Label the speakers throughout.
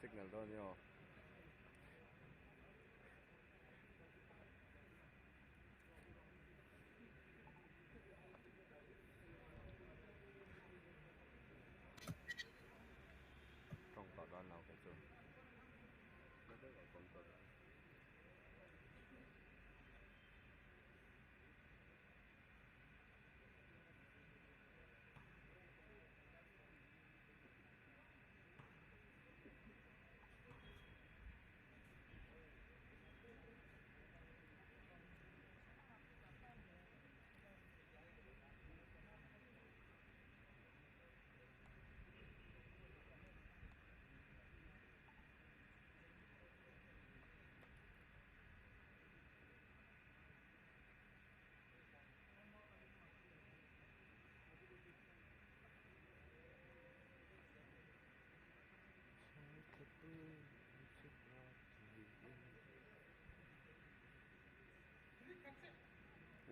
Speaker 1: signal đó nhỉ. Trong tàu đó nào cái chỗ nó rất là con tàu.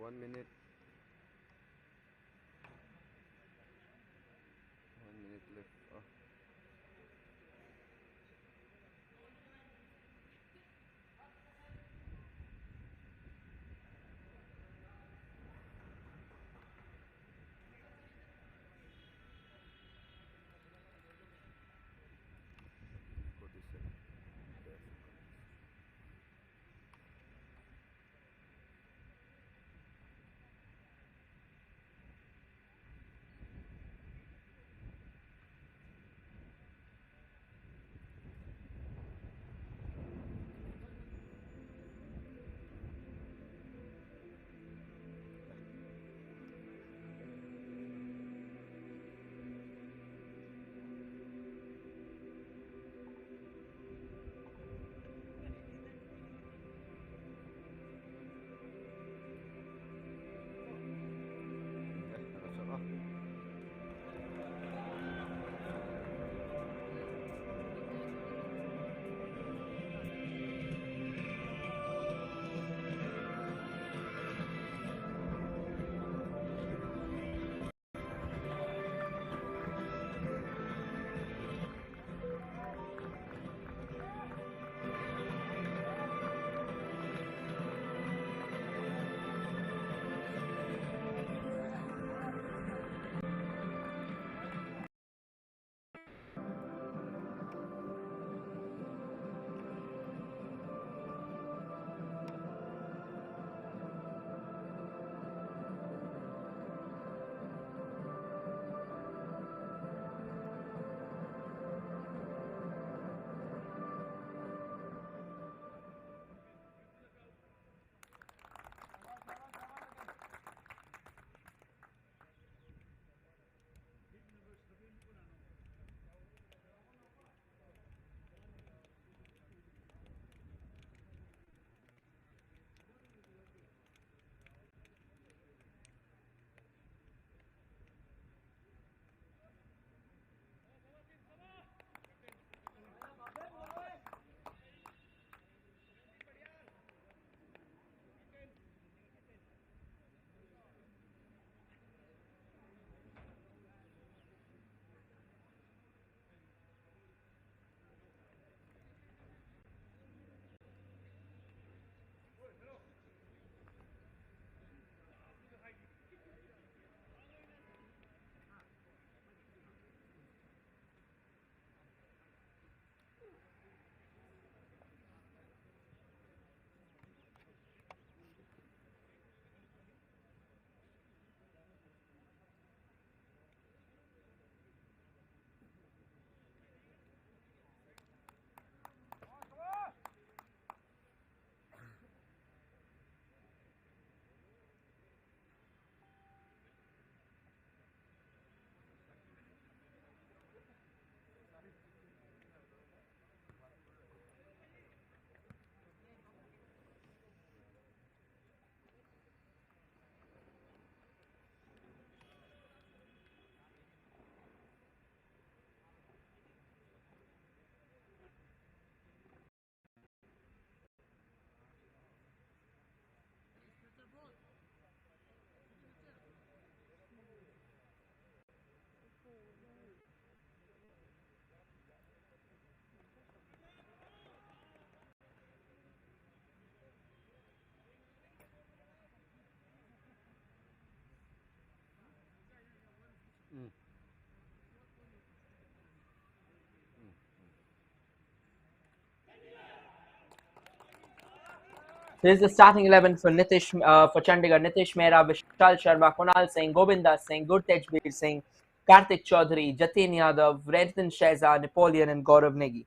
Speaker 1: One minute. 1 minute left. Oh. Go this way. Yes. Mm,
Speaker 2: This is the starting 11 for for Chandigarh. Nitish Mehra, Vishal Sharma, Kunal Singh, Govinda Singh, Gurtejbir Singh, Kartik Chaudhary, Jatin Yadav, Redden Sheza, Napoleon, and Gaurav Negi.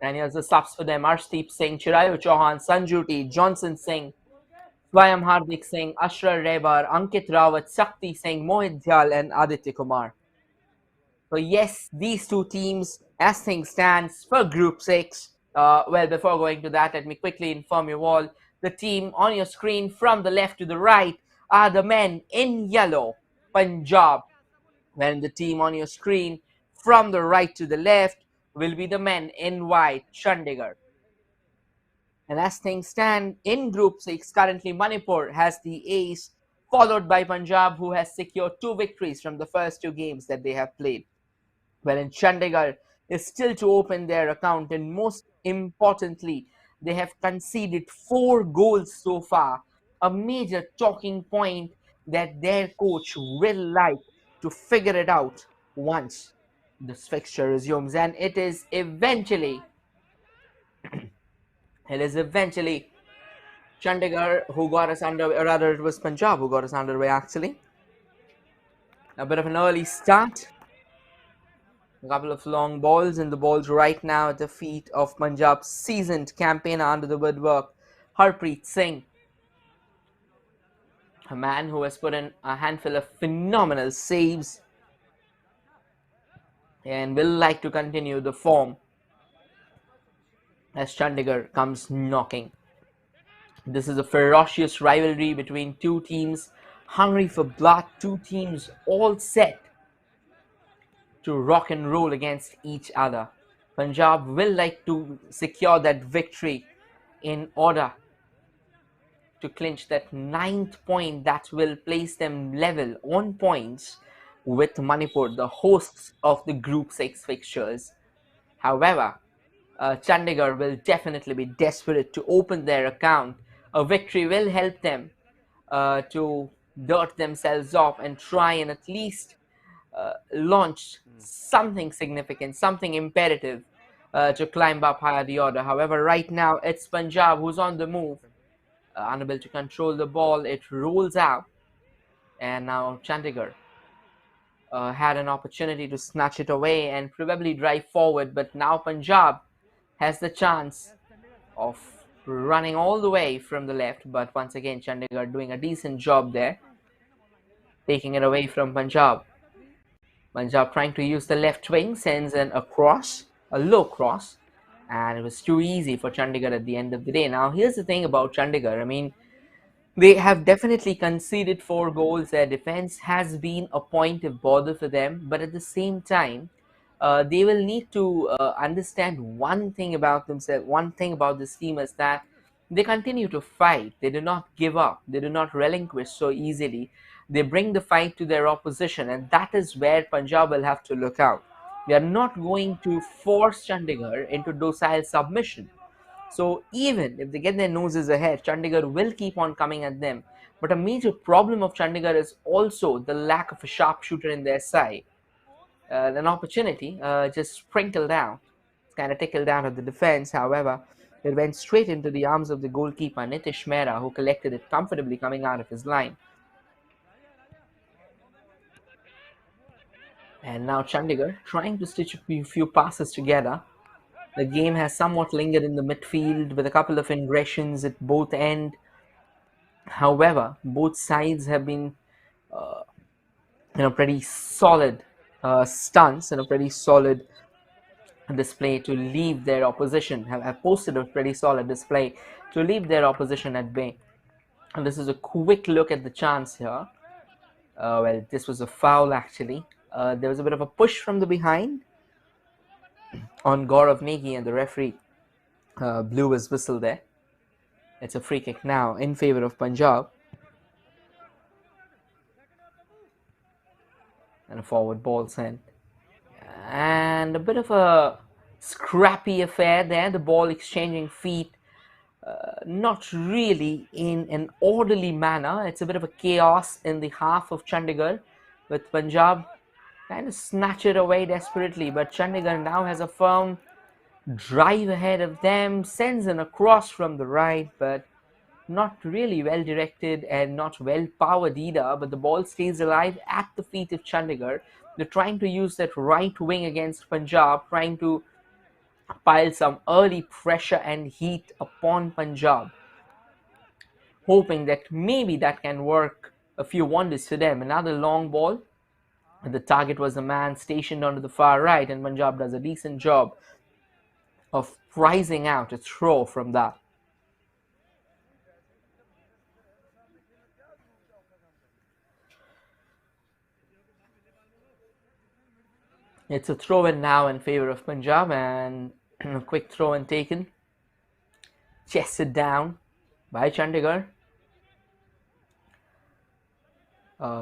Speaker 2: And here's the subs for them: Arshdeep Singh, Chirayu Chauhan, Sanju T, Johnson Singh, Swayam Hardik Singh, Ashrar Rebar, Ankit Rawat, Sakti Singh, Mohit Dhyal, and Aditya Kumar. So yes, these two teams, as things stands for Group 6. Well, before going to that, let me quickly inform you all. The team on your screen from the left to the right are the men in yellow, Punjab. When the team on your screen from the right to the left will be the men in white, Chandigarh. And as things stand in Group 6, currently Manipur has the ace, followed by Punjab, who has secured two victories from the first two games that they have played. Wherein Chandigarh is still to open their account, and most importantly, they have conceded 4 goals so far, a major talking point that their coach will like to figure it out once this fixture resumes, and it is eventually Chandigarh who got us underway, or rather, it was Punjab who got us underway actually. A bit of an early start, a couple of long balls, and the ball's right now at the feet of Punjab's seasoned campaigner under the woodwork, Harpreet Singh, a man who has put in a handful of phenomenal saves and will like to continue the form as Chandigarh comes knocking. This is a ferocious rivalry between two teams hungry for blood, two teams all set to rock and roll against each other. Punjab will like to secure that victory in order to clinch that ninth point that will place them level on points with Manipur, the hosts of the Group 6 fixtures. However, Chandigarh will definitely be desperate to open their account. A victory will help them to dirt themselves off and try and at least launch something significant, something imperative to climb up higher the order. However, right now it's Punjab who's on the move, unable to control the ball. It rolls out, and now Chandigarh had an opportunity to snatch it away and probably drive forward, but now Punjab has the chance of running all the way from the left. But once again, Chandigarh doing a decent job there, taking it away from Punjab. Punjab trying to use the left wing, sends in a cross, a low cross, and it was too easy for Chandigarh at the end of the day. Now, here's the thing about Chandigarh. I mean, they have definitely conceded 4 goals. Their defense has been a point of bother for them, but at the same time, they will need to understand one thing about themselves. One thing about this team is that they continue to fight. They do not give up. They do not relinquish so easily. They bring the fight to their opposition, and that is where Punjab will have to look out. They are not going to force Chandigarh into docile submission. So even if they get their noses ahead, Chandigarh will keep on coming at them. But a major problem of Chandigarh is also the lack of a sharpshooter in their side. An opportunity just sprinkled out, kind of tickled down at the defense. However, it went straight into the arms of the goalkeeper, Nitish Mehra, who collected it comfortably coming out of his line. And now Chandigarh trying to stitch a few passes together. The game has somewhat lingered in the midfield with a couple of ingressions at both ends. However, both sides have been, pretty solid stunts and a pretty solid display to leave their opposition. Have posted a pretty solid display to leave their opposition at bay. And this is a quick look at the chance here. Well, this was a foul actually. There was a bit of a push from the behind on Gaurav Negi, and the referee blew his whistle there. It's a free kick now in favor of Punjab. And a forward ball sent. And a bit of a scrappy affair there, the ball exchanging feet not really in an orderly manner. It's a bit of a chaos in the half of Chandigarh, with Punjab kind of snatch it away desperately. But Chandigarh now has a firm drive ahead of them, sends an across from the right, but not really well directed and not well powered either. But the ball stays alive at the feet of Chandigarh. They're trying to use that right wing against Punjab, trying to pile some early pressure and heat upon Punjab, hoping that maybe that can work a few wonders for them. Another long ball. The target was a man stationed onto the far right, and Punjab does a decent job of pricing out a throw from that. It's a throw in now in favor of Punjab, and a quick throw in taken. Chested down by Chandigarh.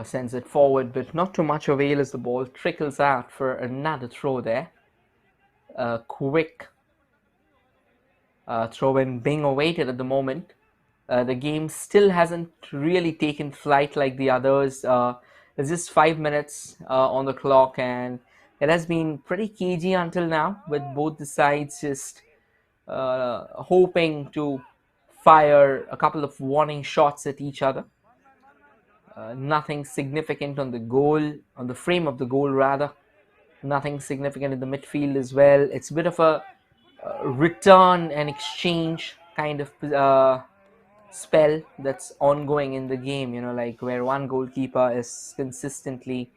Speaker 2: Sends it forward, but not too much avail as the ball trickles out for another throw there. A quick throw in being awaited at the moment. The game still hasn't really taken flight like the others. There's just 5 minutes on the clock, and it has been pretty cagey until now, with both the sides just hoping to fire a couple of warning shots at each other. Nothing significant on the goal, on the frame of the goal rather. Nothing significant in the midfield as well. It's a bit of a return and exchange kind of spell that's ongoing in the game, like where one goalkeeper is consistently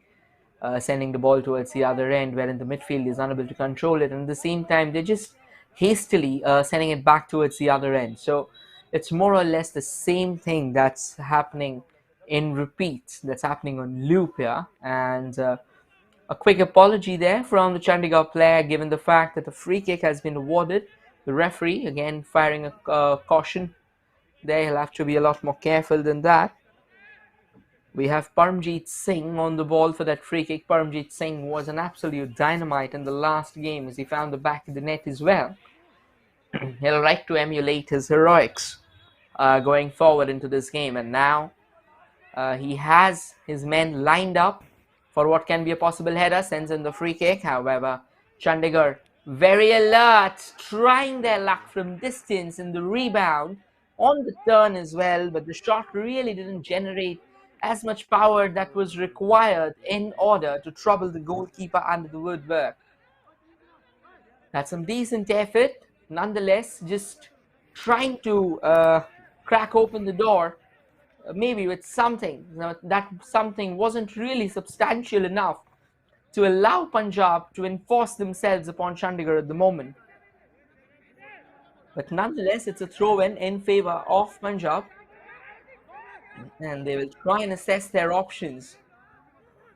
Speaker 2: sending the ball towards the other end, wherein the midfield is unable to control it, and at the same time they're just hastily sending it back towards the other end. So it's more or less the same thing that's happening in repeat, that's happening on loop here. And a quick apology there from the Chandigarh player, given the fact that the free kick has been awarded. The referee again firing a caution there. He'll have to be a lot more careful than that. We have Paramjeet Singh on the ball for that free kick. Paramjeet Singh was an absolute dynamite in the last game as he found the back of the net as well. He'll like to emulate his heroics going forward into this game. And now he has his men lined up for what can be a possible header. Sends in the free kick. However, Chandigarh very alert, trying their luck from distance in the rebound, on the turn as well, but the shot really didn't generate as much power that was required in order to trouble the goalkeeper under the woodwork. That's some decent effort, nonetheless, just trying to crack open the door, maybe with something. That something wasn't really substantial enough to allow Punjab to enforce themselves upon Chandigarh at the moment. But nonetheless, it's a throw-in in favor of Punjab, and they will try and assess their options.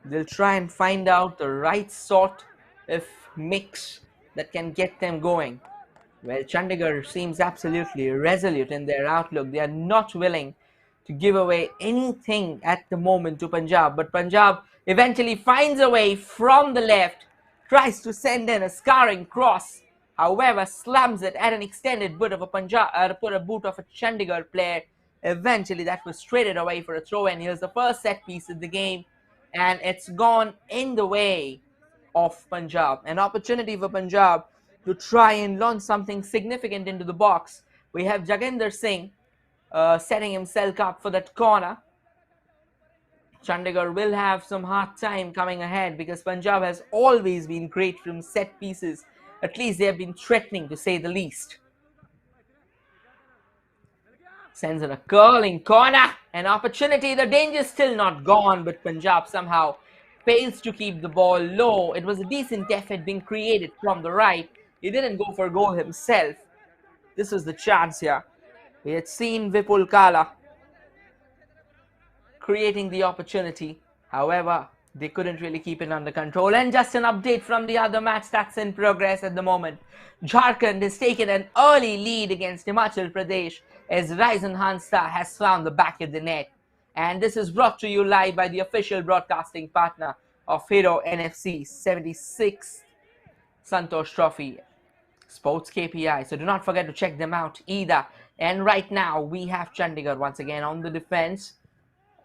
Speaker 2: They'll try and find out the right sort of mix that can get them going. Well, Chandigarh seems absolutely resolute in their outlook. They are not willing to give away anything at the moment to Punjab, but Punjab eventually finds a way from the left, tries to send in a scarring cross, however slams it at an extended boot of a boot of a Chandigarh player. Eventually that was traded away for a throw, and here's the first set piece of the game, and it's gone in the way of Punjab. An opportunity for Punjab to try and launch something significant into the box. We have Jaginder Singh setting himself up for that corner. Chandigarh will have some hard time coming ahead because Punjab has always been great from set pieces. At least they have been threatening, to say the least. Sends in a curling corner. An opportunity. The danger still not gone, but Punjab somehow fails to keep the ball low. It was a decent effort being created from the right. He didn't go for a goal himself. This was the chance here. We had seen Vipul Kala creating the opportunity. However, they couldn't really keep it under control. And just an update from the other match that's in progress at the moment. Jharkhand has taken an early lead against Himachal Pradesh as Ryzen Hansa has found the back of the net. And this is brought to you live by the official broadcasting partner of Hero NFC 76th Santosh Trophy, SportsKPI. So do not forget to check them out either And right now we have Chandigarh once again on the defense,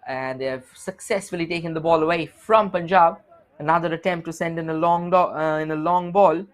Speaker 2: and they have successfully taken the ball away from Punjab. Another attempt to send in a long ball.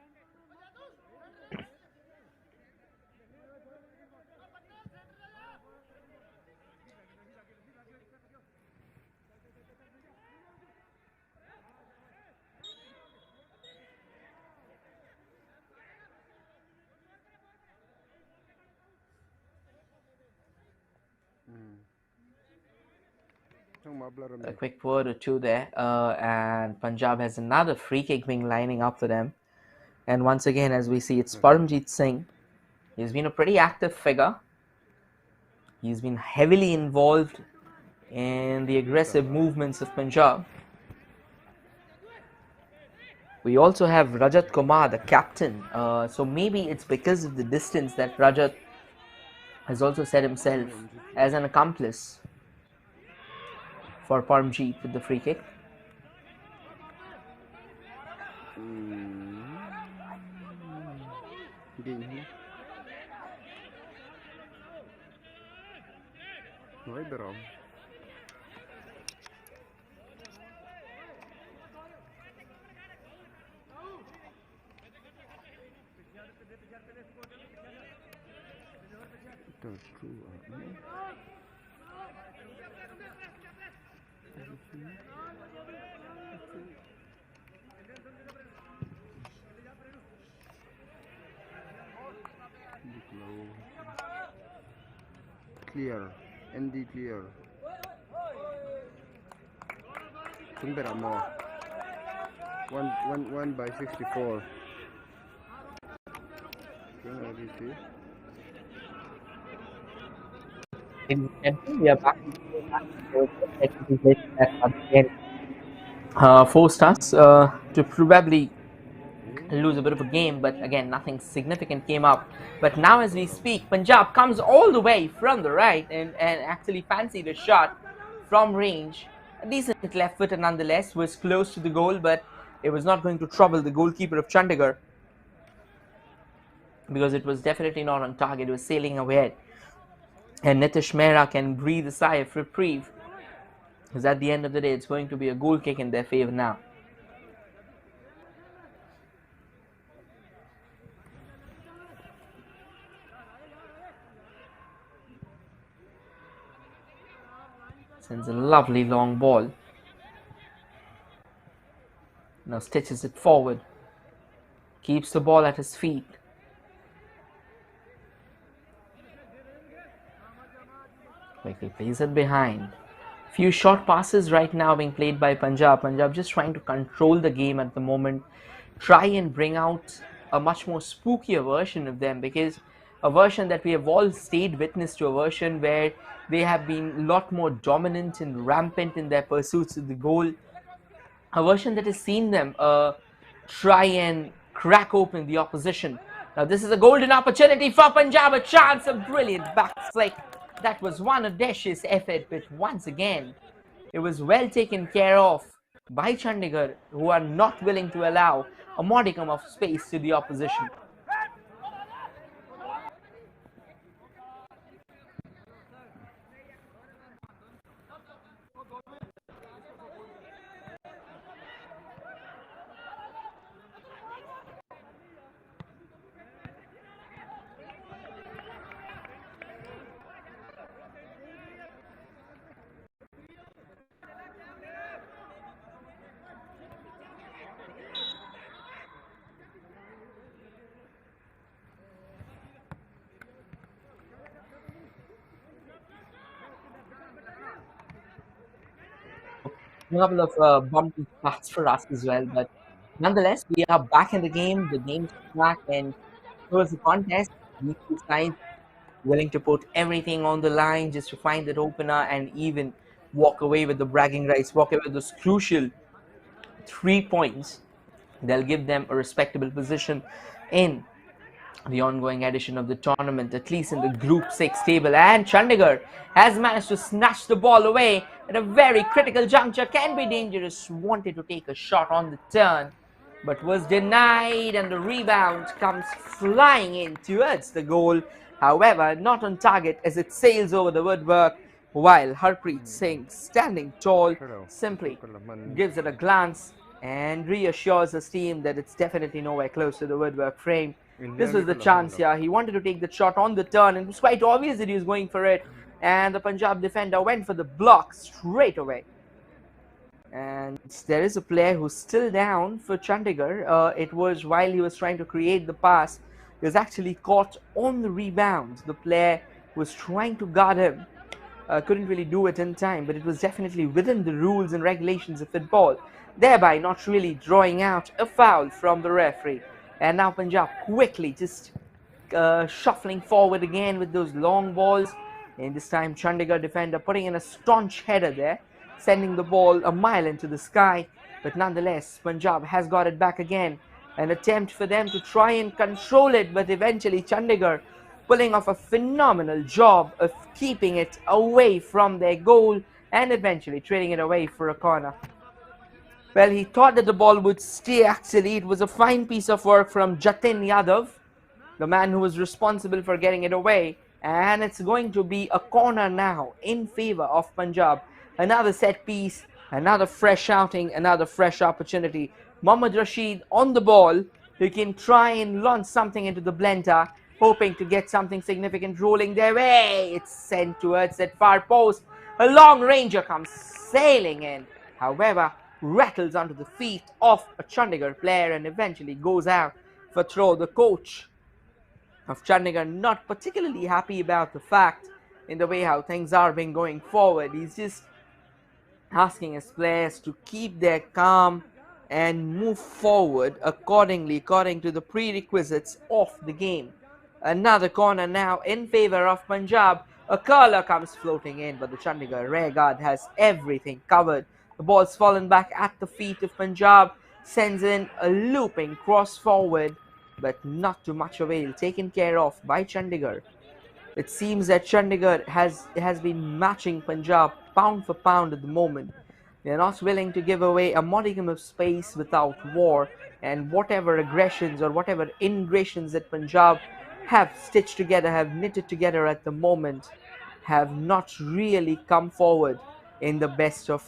Speaker 2: A quick word or two there, and Punjab has another free kick being lining up for them. And once again, as we see, it's Paramjeet Singh. He's been a pretty active figure. He's been heavily involved in the aggressive movements of Punjab. We also have Rajat Kumar, the captain. So maybe it's because of the distance that Rajat has also set himself as an accomplice for Paramjeet with the free kick.
Speaker 1: Clear, ND clear. Sebentar more. 1/64.
Speaker 2: We are back. Forced us to probably lose a bit of a game, but again, nothing significant came up. But now, as we speak, Punjab comes all the way from the right and actually fancied a shot from range. A decent left footer nonetheless, was close to the goal, but it was not going to trouble the goalkeeper of Chandigarh because it was definitely not on target. It was sailing ahead. And Nitish Mehra can breathe a sigh of reprieve, because at the end of the day, it's going to be a goal kick in their favor now. Sends a lovely long ball. Now stitches it forward. Keeps the ball at his feet. Quickly plays it behind. Few short passes right now being played by Punjab. Punjab just trying to control the game at the moment. Try and bring out a much more spookier version of them, because a version that we have all stayed witness to, a version where they have been a lot more dominant and rampant in their pursuits of the goal. A version that has seen them try and crack open the opposition. Now this is a golden opportunity for Punjab, a chance, a brilliant back flick. That was one audacious effort, but once again, it was well taken care of by Chandigarh, who are not willing to allow a modicum of space to the opposition. A couple of bumpy spots for us as well, but nonetheless, we are back in the game. The game's back, and it was a contest. These two sides willing to put everything on the line just to find that opener and even walk away with the bragging rights, walk away with those crucial 3 points. They'll give them a respectable position in the ongoing edition of the tournament, at least in the Group 6 table. And Chandigarh has managed to snatch the ball away at a very critical juncture. Can be dangerous. Wanted to take a shot on the turn, but was denied, and the rebound comes flying in towards the goal. However, not on target as it sails over the woodwork, while Harpreet Singh, standing tall, simply gives it a glance and reassures his team that it's definitely nowhere close to the woodwork frame. This was the chance here. He wanted to take the shot on the turn, and it was quite obvious that he was going for it. And the Punjab defender went for the block straight away. And there is a player who's still down for Chandigarh. It was while he was trying to create the pass. He was actually caught on the rebound. The player was trying to guard him. Couldn't really do it in time, but it was definitely within the rules and regulations of football, thereby not really drawing out a foul from the referee. And now Punjab quickly just shuffling forward again with those long balls. And this time Chandigarh defender putting in a staunch header there, sending the ball a mile into the sky. But nonetheless, Punjab has got it back again. An attempt for them to try and control it, but eventually Chandigarh pulling off a phenomenal job of keeping it away from their goal and eventually trading it away for a corner. Well, he thought that the ball would stay. Actually, it was a fine piece of work from Jatin Yadav, the man who was responsible for getting it away. And it's going to be a corner now in favor of Punjab. Another set piece, another fresh outing, another fresh opportunity. Mohammad Rashid on the ball, who can try and launch something into the blender, hoping to get something significant rolling their way. It's sent towards that far post. A long ranger comes sailing in. However, rattles onto the feet of a Chandigarh player and eventually goes out for throw. The coach of Chandigarh not particularly happy about the fact in the way how things are being going forward. He's just asking his players to keep their calm and move forward accordingly, according to the prerequisites of the game. Another corner now in favor of Punjab. A curler comes floating in, but the Chandigarh rear guard has everything covered. The ball's fallen back at the feet of Punjab, sends in a looping cross forward, but not too much avail, taken care of by Chandigarh. It seems that Chandigarh has been matching Punjab pound for pound at the moment. They are not willing to give away a modicum of space without war, and whatever aggressions or whatever ingressions that Punjab have stitched together, have knitted together at the moment, have not really come forward in the best of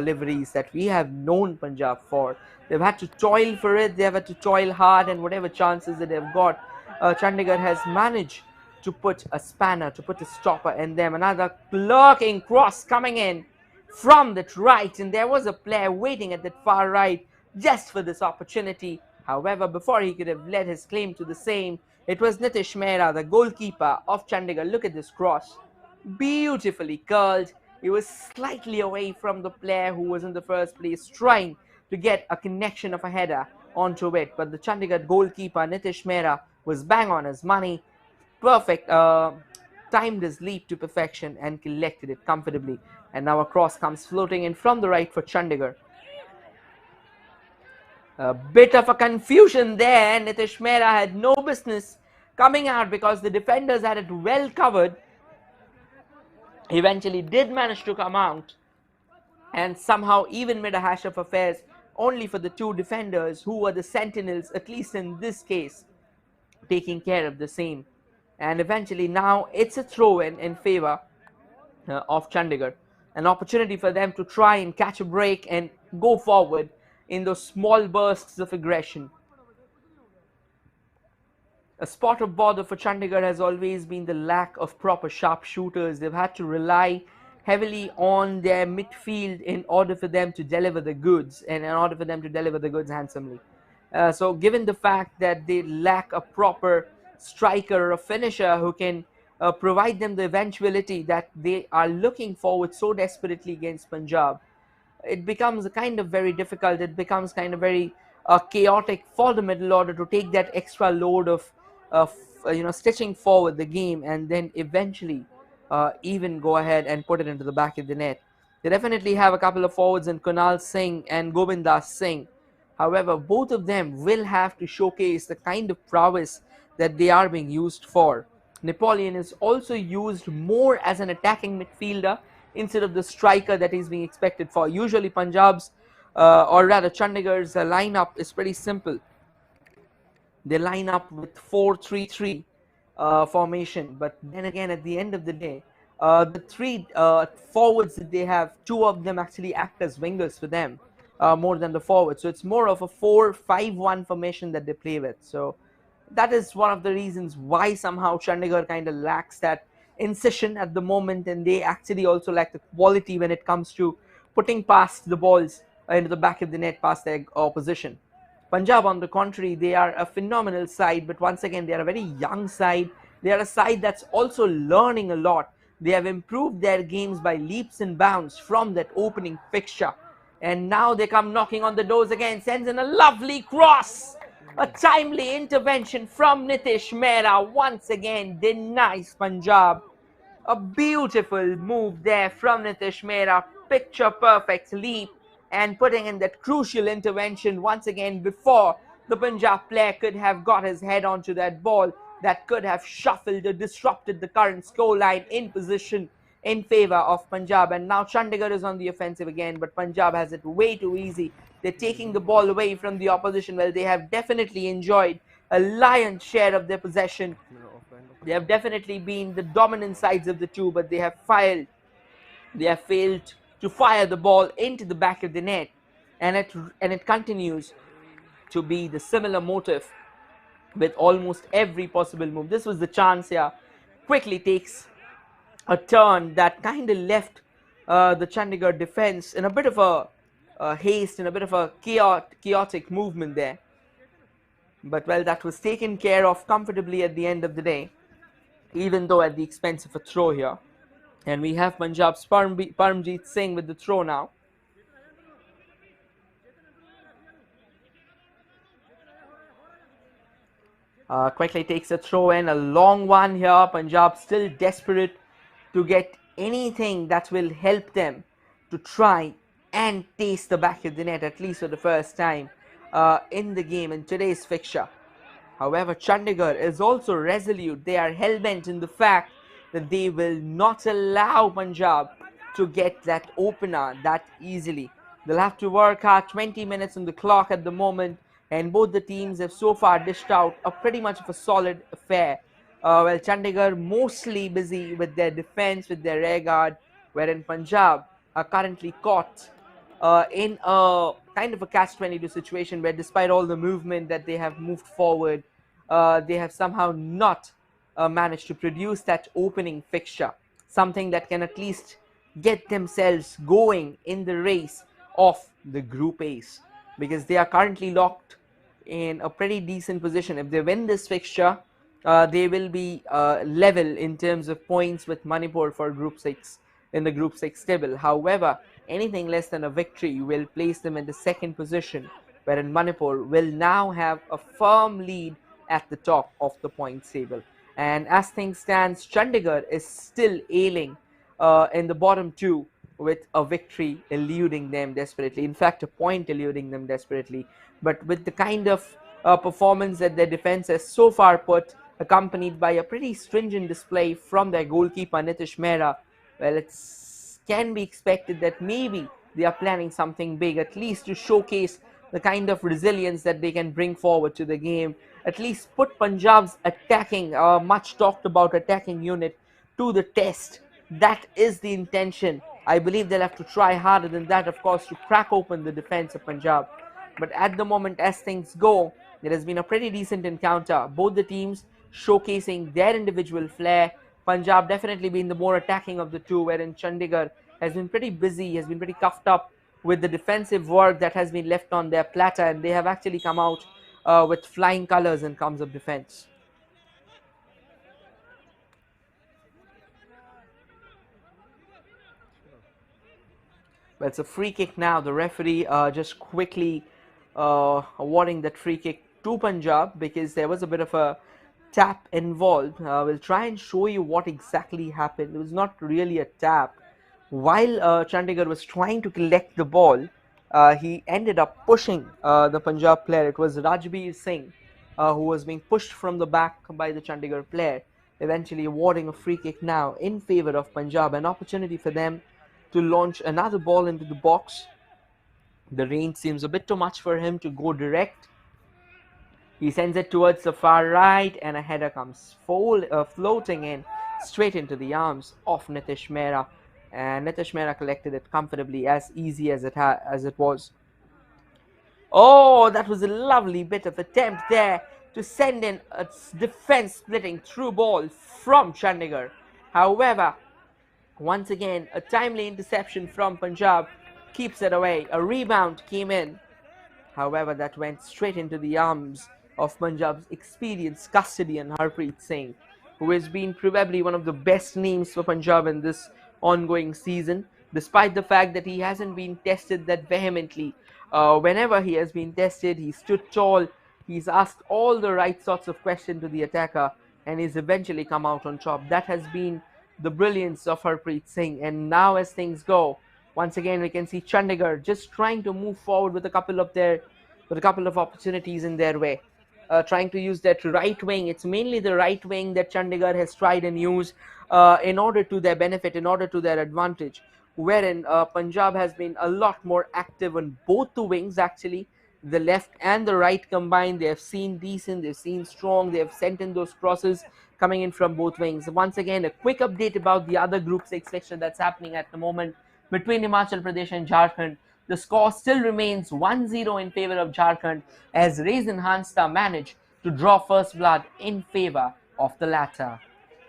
Speaker 2: liveries that we have known Punjab for. They've had to toil for it, they've had to toil hard, and whatever chances that they've got, Chandigarh has managed to put a spanner, to put a stopper in them. Another lurking cross coming in from that right, and there was a player waiting at that far right just for this opportunity. However, before he could have led his claim to the same, it was Nitish Mehra, the goalkeeper of Chandigarh. Look at this cross. Beautifully curled. He was slightly away from the player who was in the first place trying to get a connection of a header onto it. But the Chandigarh goalkeeper, Nitish Mehra, was bang on his money. Perfect. Timed his leap to perfection and collected it comfortably. And now a cross comes floating in from the right for Chandigarh. A bit of a confusion there. Nitish Mehra had no business coming out because the defenders had it well covered. Eventually did manage to come out and somehow even made a hash of affairs only for the two defenders who were the sentinels, at least in this case, taking care of the same. And eventually now it's a throw-in in favor of Chandigarh. An opportunity for them to try and catch a break and go forward in those small bursts of aggression. A spot of bother for Chandigarh has always been the lack of proper sharpshooters. They've had to rely heavily on their midfield in order for them to deliver the goods and in order for them to deliver the goods handsomely. So given the fact that they lack a proper striker or a finisher who can provide them the eventuality that they are looking forward so desperately against Punjab, it becomes kind of very difficult. It becomes kind of very chaotic for the middle order to take that extra load of stitching forward the game and then eventually even go ahead and put it into the back of the net. They definitely have a couple of forwards in Kunal Singh and Govindas Singh. However, both of them will have to showcase the kind of prowess that they are being used for. Napoleon is also used more as an attacking midfielder instead of the striker that is being expected for. Usually Punjab's or rather Chandigarh's lineup is pretty simple. They line up with 4-3-3 formation. But then again, at the end of the day, the three forwards that they have, two of them actually act as wingers for them more than the forwards. So it's more of a 4-5-1 formation that they play with. So that is one of the reasons why somehow Chandigarh kind of lacks that incision at the moment, and they actually also lack the quality when it comes to putting past the balls into the back of the net past their opposition. Punjab, on the contrary, they are a phenomenal side, but once again, they are a very young side. They are a side that's also learning a lot. They have improved their games by leaps and bounds from that opening fixture. And now they come knocking on the doors again, sends in a lovely cross. A timely intervention from Nitish Mehra once again denies Punjab. A beautiful move there from Nitish Mehra, picture perfect leap, and putting in that crucial intervention once again before the Punjab player could have got his head onto that ball that could have shuffled or disrupted the current scoreline in position in favor of Punjab. And now Chandigarh is on the offensive again, but Punjab has it way too easy. They're taking the ball away from the opposition. Well, they have definitely enjoyed a lion's share of their possession. They have definitely been the dominant sides of the two, but they have failed. They have failed to fire the ball into the back of the net, and it continues to be the similar motive with almost every possible move. This was the chance here. Quickly takes a turn that kind of left the Chandigarh defense in a bit of a haste and a bit of a chaotic movement there. But well, that was taken care of comfortably at the end of the day, even though at the expense of a throw here. And we have Punjab's Paramjeet Singh with the throw now. Quickly takes a throw in, a long one here. Punjab still desperate to get anything that will help them to try and taste the back of the net, at least for the first time in the game in today's fixture. However, Chandigarh is also resolute. They are hell-bent in the fact that they will not allow Punjab to get that opener that easily. They'll have to work hard. 20 minutes on the clock at the moment, and both the teams have so far dished out a pretty much of a solid affair. Well, Chandigarh mostly busy with their defense, with their rear guard, wherein Punjab are currently caught in a kind of a catch-22 situation where despite all the movement that they have moved forward, they have somehow not managed to produce that opening fixture, something that can at least get themselves going in the race of the Group A's, because they are currently locked in a pretty decent position. If they win this fixture, they will be level in terms of points with Manipur for Group 6 in the Group 6 table. However, anything less than a victory will place them in the second position, wherein Manipur will now have a firm lead at the top of the points table. And as things stand, Chandigarh is still ailing in the bottom two, with a victory eluding them desperately. In fact, a point eluding them desperately. But with the kind of performance that their defense has so far put, accompanied by a pretty stringent display from their goalkeeper Nitish Mehra, well, it can be expected that maybe they are planning something big, at least to showcase the kind of resilience that they can bring forward to the game, at least put Punjab's attacking, much talked about attacking unit to the test. That is the intention. I believe they'll have to try harder than that, of course, to crack open the defense of Punjab. But at the moment, as things go, there has been a pretty decent encounter. Both the teams showcasing their individual flair. Punjab definitely being the more attacking of the two, wherein Chandigarh has been pretty busy, has been pretty cuffed up with the defensive work that has been left on their platter, and they have actually come out with flying colors in terms of defense. But it's a free kick now. The referee just quickly awarding that free kick to Punjab because there was a bit of a tap involved. We'll try and show you what exactly happened. It was not really a tap. While Chandigarh was trying to collect the ball, he ended up pushing the Punjab player. It was Rajbir Singh who was being pushed from the back by the Chandigarh player, eventually awarding a free kick now in favor of Punjab. An opportunity for them to launch another ball into the box. The range seems a bit too much for him to go direct. He sends it towards the far right, and a header comes floating in straight into the arms of Nitish Mehra. And Nitish Mehra collected it comfortably, as easy as it was. Oh, that was a lovely bit of attempt there to send in a defense splitting through ball from Chandigarh. However, once again, a timely interception from Punjab keeps it away. A rebound came in. However, that went straight into the arms of Punjab's experienced custodian Harpreet Singh, who has been probably one of the best names for Punjab in this ongoing season, despite the fact that he hasn't been tested that vehemently. Whenever he has been tested, he stood tall, he's asked all the right sorts of questions to the attacker, and he's eventually come out on top. That has been the brilliance of Harpreet Singh. And now, as things go, once again we can see Chandigarh just trying to move forward with a couple of opportunities in their way. Trying to use that right wing. It's mainly the right wing that Chandigarh has tried and used in order to their benefit, in order to their advantage. Wherein Punjab has been a lot more active on both the wings actually, the left and the right combined. They have seen decent, they've seen strong, they have sent in those crosses coming in from both wings. Once again, a quick update about the other Group 6 fixture that's happening at the moment between Himachal Pradesh and Jharkhand. The score still remains 1-0 in favor of Jharkhand, as Raisin Hansta managed to draw first blood in favor of the latter.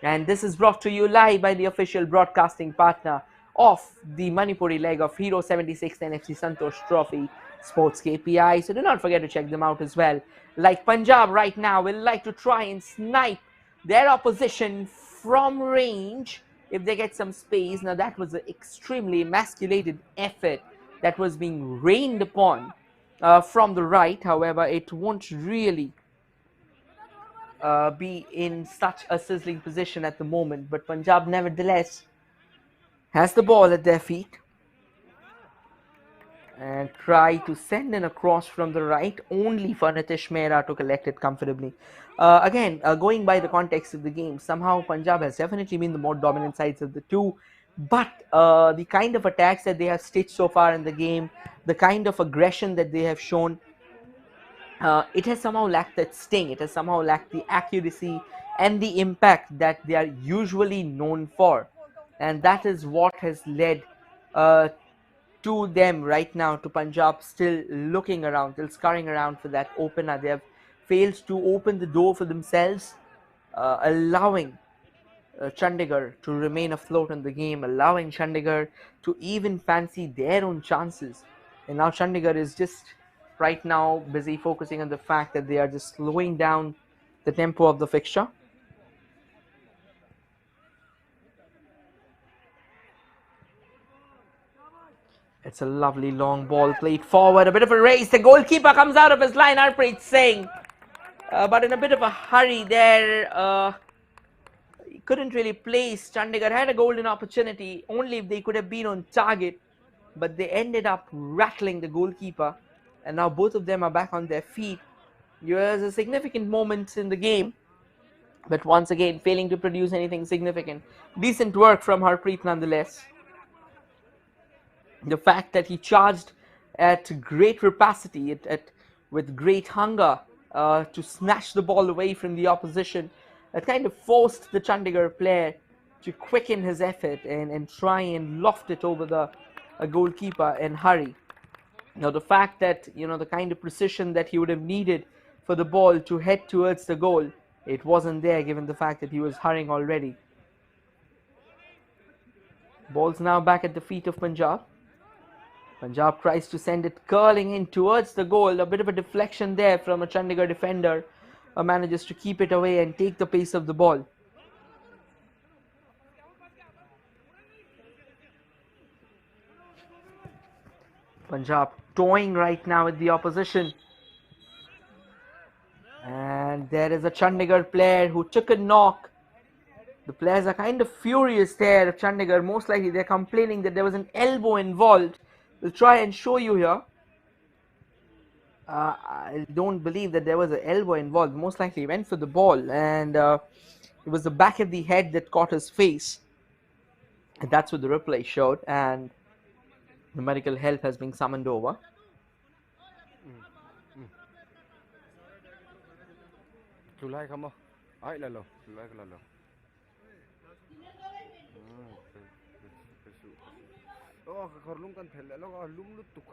Speaker 2: And this is brought to you live by the official broadcasting partner of the Manipuri leg of Hero 76 NFC Santosh Trophy, SportsKPI. So do not forget to check them out as well. Like Punjab right now will like to try and snipe their opposition from range if they get some space. Now that was an extremely emasculated effort that was being rained upon from the right. However, it won't really be in such a sizzling position at the moment. But Punjab nevertheless has the ball at their feet and try to send in a cross from the right, only for Nitish Mehra to collect it comfortably. Again, going by the context of the game, somehow Punjab has definitely been the more dominant sides of the two. But the kind of attacks that they have stitched so far in the game, the kind of aggression that they have shown, it has somehow lacked that sting. It has somehow lacked the accuracy and the impact that they are usually known for. And that is what has led to them right now, to Punjab still looking around, still scurrying around for that opener. They have failed to open the door for themselves, allowing Chandigarh to remain afloat in the game, allowing Chandigarh to even fancy their own chances. And now Chandigarh is just right now busy focusing on the fact that they are just slowing down the tempo of the fixture. It's a lovely long ball played forward, a bit of a race. The goalkeeper comes out of his line, Harpreet Singh. But in a bit of a hurry there, he couldn't really place. Chandigarh had a golden opportunity, only if they could have been on target. But they ended up rattling the goalkeeper. And now both of them are back on their feet. It was a significant moment in the game, but once again failing to produce anything significant. Decent work from Harpreet nonetheless. The fact that he charged at great rapacity, with great hunger to snatch the ball away from the opposition, that kind of forced the Chandigarh player to quicken his effort and try and loft it over the goalkeeper in hurry. Now the fact that, the kind of precision that he would have needed for the ball to head towards the goal, it wasn't there given the fact that he was hurrying already. Ball's now back at the feet of Punjab. Punjab tries to send it curling in towards the goal. A bit of a deflection there from a Chandigarh defender. Manages to keep it away and take the pace of the ball. Punjab toying right now with the opposition. And there is a Chandigarh player who took a knock. The players are kind of furious there, Chandigarh. Most likely they're complaining that there was an elbow involved. We'll try and show you here. I don't believe that there was an elbow involved. Most likely he went for the ball, and it was the back of the head that caught his face. And that's what the replay showed, and the medical help has been summoned over.
Speaker 1: Chulai kamu. Ai lalu, chulai ke lalu. Pesu. Oh, korlum kan thel lo lum lutuk.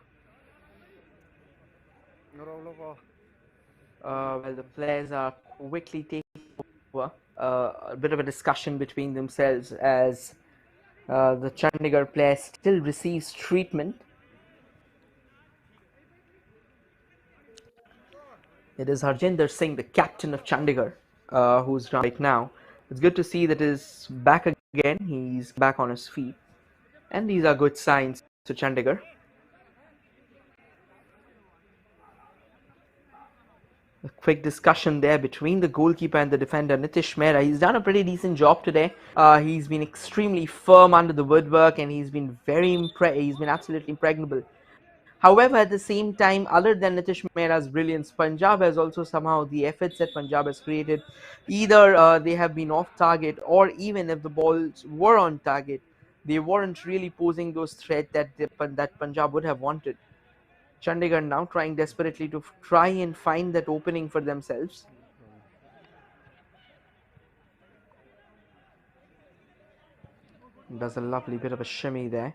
Speaker 1: Ngorong lo ko.
Speaker 2: Well, the players are quickly taking over. A bit of a discussion between themselves as the Chandigarh player still receives treatment. It is Harjinder Singh, the captain of Chandigarh, who's right now. It's good to see that he's back again. He's back on his feet. And these are good signs to Chandigarh. A quick discussion there between the goalkeeper and the defender, Nitish Mehra. He's done a pretty decent job today. He's been extremely firm under the woodwork and he's been he's been absolutely impregnable. However, at the same time, other than Nitish Mehra's brilliance, Punjab has also somehow the efforts that Punjab has created, either they have been off target or even if the balls were on target, they weren't really posing those threats that Punjab would have wanted. Chandigarh now trying desperately to try and find that opening for themselves. Does a lovely bit of a shimmy there.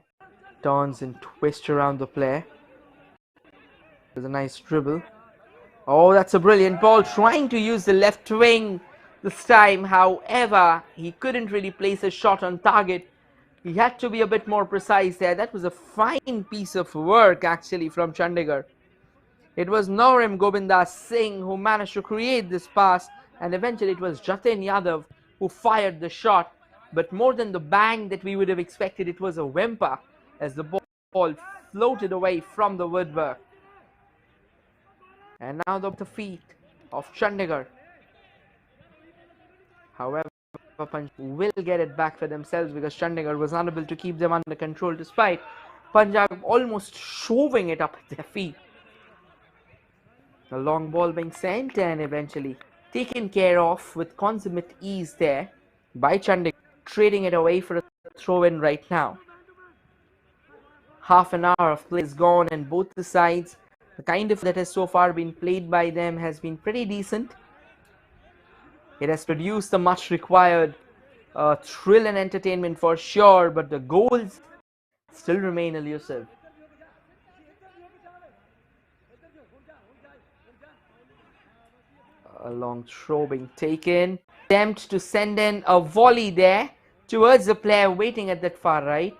Speaker 2: Turns and twists around the player. There's a nice dribble. Oh, that's a brilliant ball. Trying to use the left wing this time. However, he couldn't really place a shot on target. He had to be a bit more precise there. That was a fine piece of work actually from Chandigarh. It was Norim Govindas Singh who managed to create this pass, and eventually it was Jatin Yadav who fired the shot. But more than the bang that we would have expected, it was a whimper as the ball floated away from the woodwork. And now the feet of Chandigarh. However, Punjab will get it back for themselves because Chandigarh was unable to keep them under control despite Punjab almost shoving it up at their feet. A long ball being sent and eventually taken care of with consummate ease there by Chandigarh, trading it away for a throw-in right now. Half an hour of play is gone and both the sides, the kind of that has so far been played by them has been pretty decent. It has produced the much required thrill and entertainment for sure, but the goals still remain elusive. A long throw being taken. Attempt to send in a volley there towards the player waiting at that far right.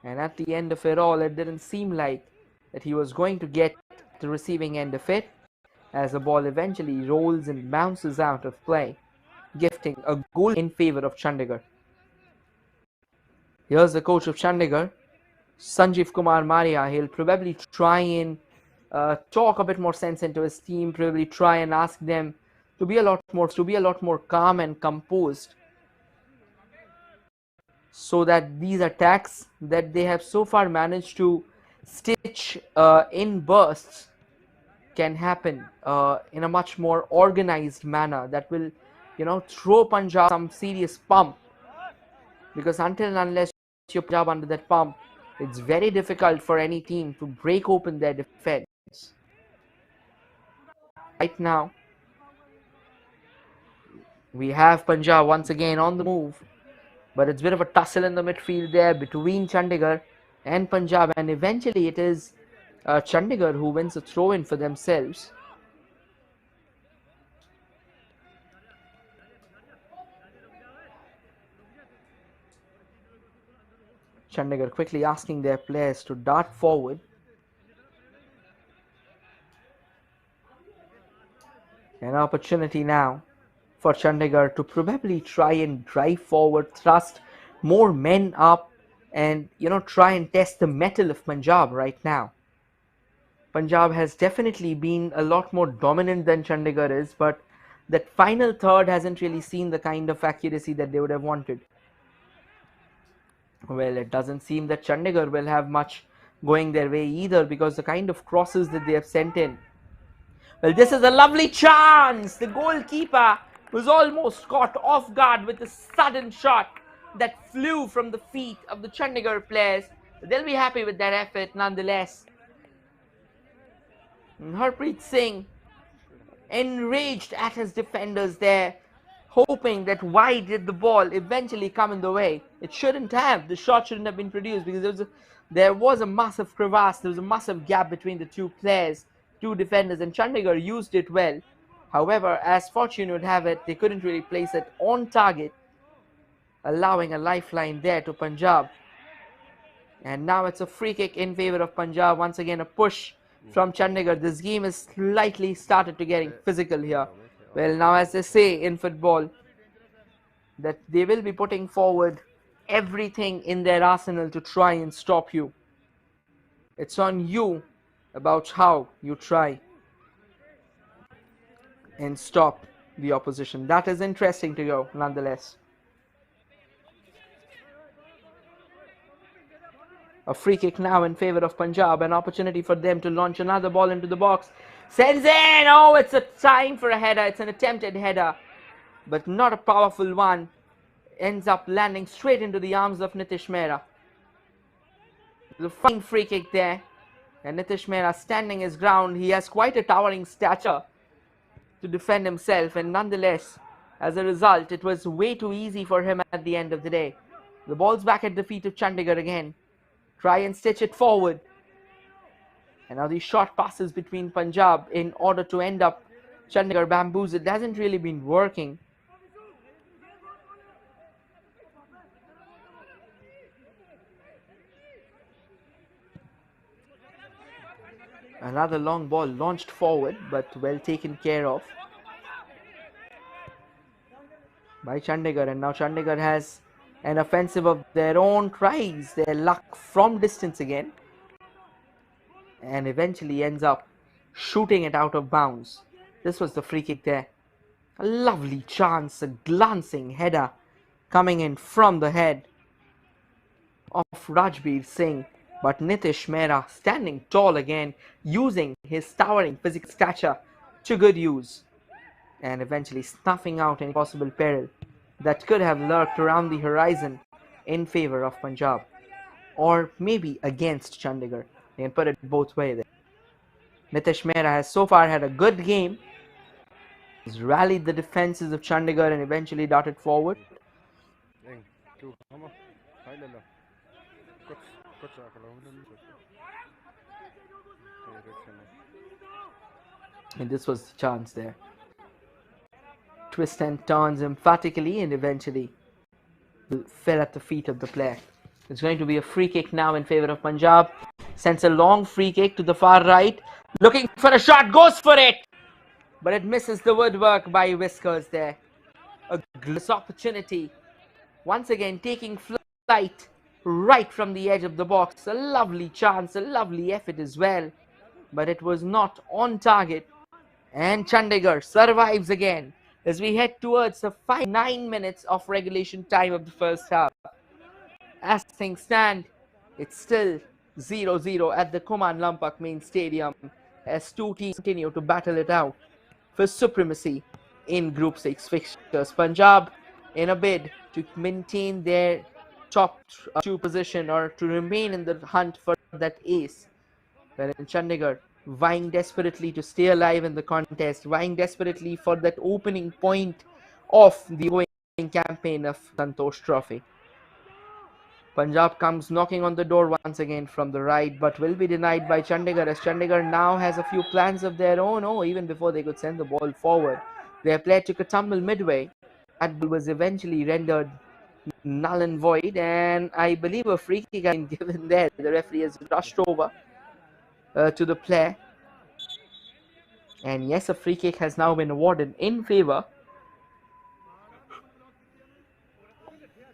Speaker 2: And at the end of it all, it didn't seem like that he was going to get the receiving end of it as the ball eventually rolls and bounces out of play, gifting a goal in favor of Chandigarh. Here's the coach of Chandigarh, Sanjeev Kumar Maria. He'll probably try and talk a bit more sense into his team, probably try and ask them to be a lot more calm and composed, so that these attacks that they have so far managed to stitch in bursts can happen in a much more organized manner that will, throw Punjab some serious pump, because until and unless you Punjab under that pump, it's very difficult for any team to break open their defense. Right now, we have Punjab once again on the move, but it's a bit of a tussle in the midfield there between Chandigarh and Punjab, and eventually it is Chandigarh who wins a throw-in for themselves. Chandigarh quickly asking their players to dart forward. An opportunity now for Chandigarh to probably try and drive forward, thrust more men up, and try and test the mettle of Punjab right now. Punjab has definitely been a lot more dominant than Chandigarh is, but that final third hasn't really seen the kind of accuracy that they would have wanted. Well, it doesn't seem that Chandigarh will have much going their way either, because the kind of crosses that they have sent in. Well, this is a lovely chance. The goalkeeper was almost caught off guard with a sudden shot that flew from the feet of the Chandigarh players. They'll be happy with that effort nonetheless. And Harpreet Singh enraged at his defenders there, hoping that why did the ball eventually come in the way. It shouldn't have. The shot shouldn't have been produced because there was a massive crevasse. There was a massive gap between the two players, two defenders, and Chandigarh used it well. However, as fortune would have it, they couldn't really place it on target, allowing a lifeline there to Punjab. And now it's a free kick in favor of Punjab. Once again, a push from Chandigarh. This game is slightly started to getting physical here. Well, now as they say in football, that they will be putting forward everything in their arsenal to try and stop you. It's on you about how you try and stop the opposition. That is interesting to go, nonetheless. A free kick now in favor of Punjab. An opportunity for them to launch another ball into the box. Sends in! Oh, it's a time for a header. It's an attempted header, but not a powerful one. Ends up landing straight into the arms of Nitish Mehra. The fine free kick there. And Nitish Mehra standing his ground. He has quite a towering stature to defend himself. And nonetheless, as a result, it was way too easy for him at the end of the day. The ball's back at the feet of Chandigarh again. Try and stitch it forward. And now these short passes between Punjab in order to end up Chandigarh bamboozled. It hasn't really been working. Another long ball launched forward, but well taken care of by Chandigarh. And now Chandigarh has an offensive of their own, tries their luck from distance again, and eventually ends up shooting it out of bounds. This was the free kick there. A lovely chance, a glancing header coming in from the head of Rajbir Singh. But Nitish Mehra standing tall again, using his towering physical stature to good use, and eventually snuffing out any possible peril that could have lurked around the horizon in favor of Punjab, or maybe against Chandigarh. You can put it both ways there. Nitish Mehra has so far had a good game. He's rallied the defenses of Chandigarh and eventually darted forward. And this was the chance there. Twist and turns emphatically and eventually fell at the feet of the player. It's going to be a free kick now in favor of Punjab. Sends a long free kick to the far right. Looking for a shot, goes for it! But it misses the woodwork by Whiskers there. A glorious opportunity. Once again taking flight right from the edge of the box. A lovely chance, a lovely effort as well. But it was not on target. And Chandigarh survives again as we head towards the final 9 minutes of regulation time of the first half. As things stand, it's still 0-0 at the Kuman Lampak main stadium as two teams continue to battle it out for supremacy in Group 6 fixtures. Punjab in a bid to maintain their top 2 position or to remain in the hunt for that ace, wherein Chandigarh vying desperately to stay alive in the contest, vying desperately for that opening point of the going campaign of Santosh Trophy. Punjab comes knocking on the door once again from the right, but will be denied by Chandigarh, as Chandigarh now has a few plans of their own. Oh, even before they could send the ball forward, their player took a tumble midway. That ball was eventually rendered null and void, and I believe a free kick has been given there. The referee has rushed over to the player, and yes, a free kick has now been awarded in favor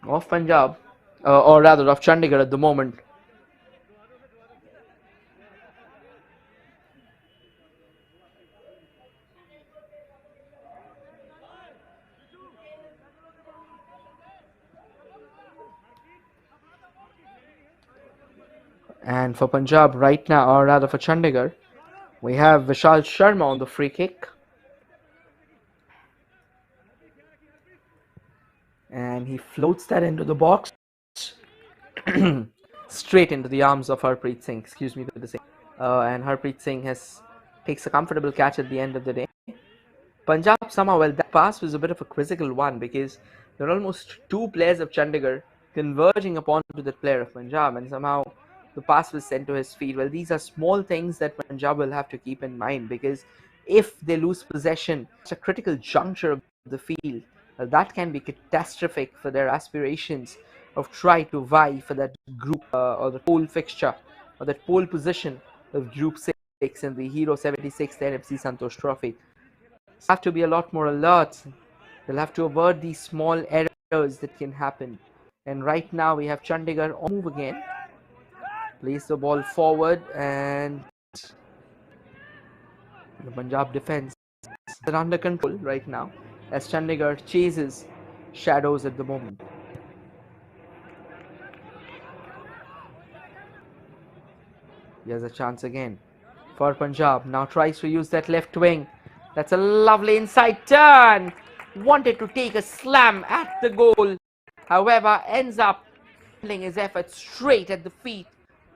Speaker 2: of Punjab, or rather of Chandigarh at the moment. And for Punjab right now, or rather for Chandigarh, we have Vishal Sharma on the free kick. And he floats that into the box. Straight into the arms of Harpreet Singh. Excuse me for the sake. And Harpreet Singh takes a comfortable catch at the end of the day. Punjab somehow, well, that pass was a bit of a quizzical one because there are almost two players of Chandigarh converging upon to the player of Punjab, and somehow the pass was sent to his feet. Well, these are small things that Punjab will have to keep in mind because if they lose possession at a critical juncture of the field, well, that can be catastrophic for their aspirations of try to vie for that group or the pole fixture or that pole position of Group 6 in the Hero 76th NFC Santosh Trophy. Have to be a lot more alert. They'll have to avert these small errors that can happen. And right now we have Chandigarh on move again. Place the ball forward, and the Punjab defense are under control right now as Chandigarh chases shadows at the moment. Here's a chance again for Punjab. Now tries to use that left wing. That's a lovely inside turn. Wanted to take a slam at the goal. However, ends up handling his effort straight at the feet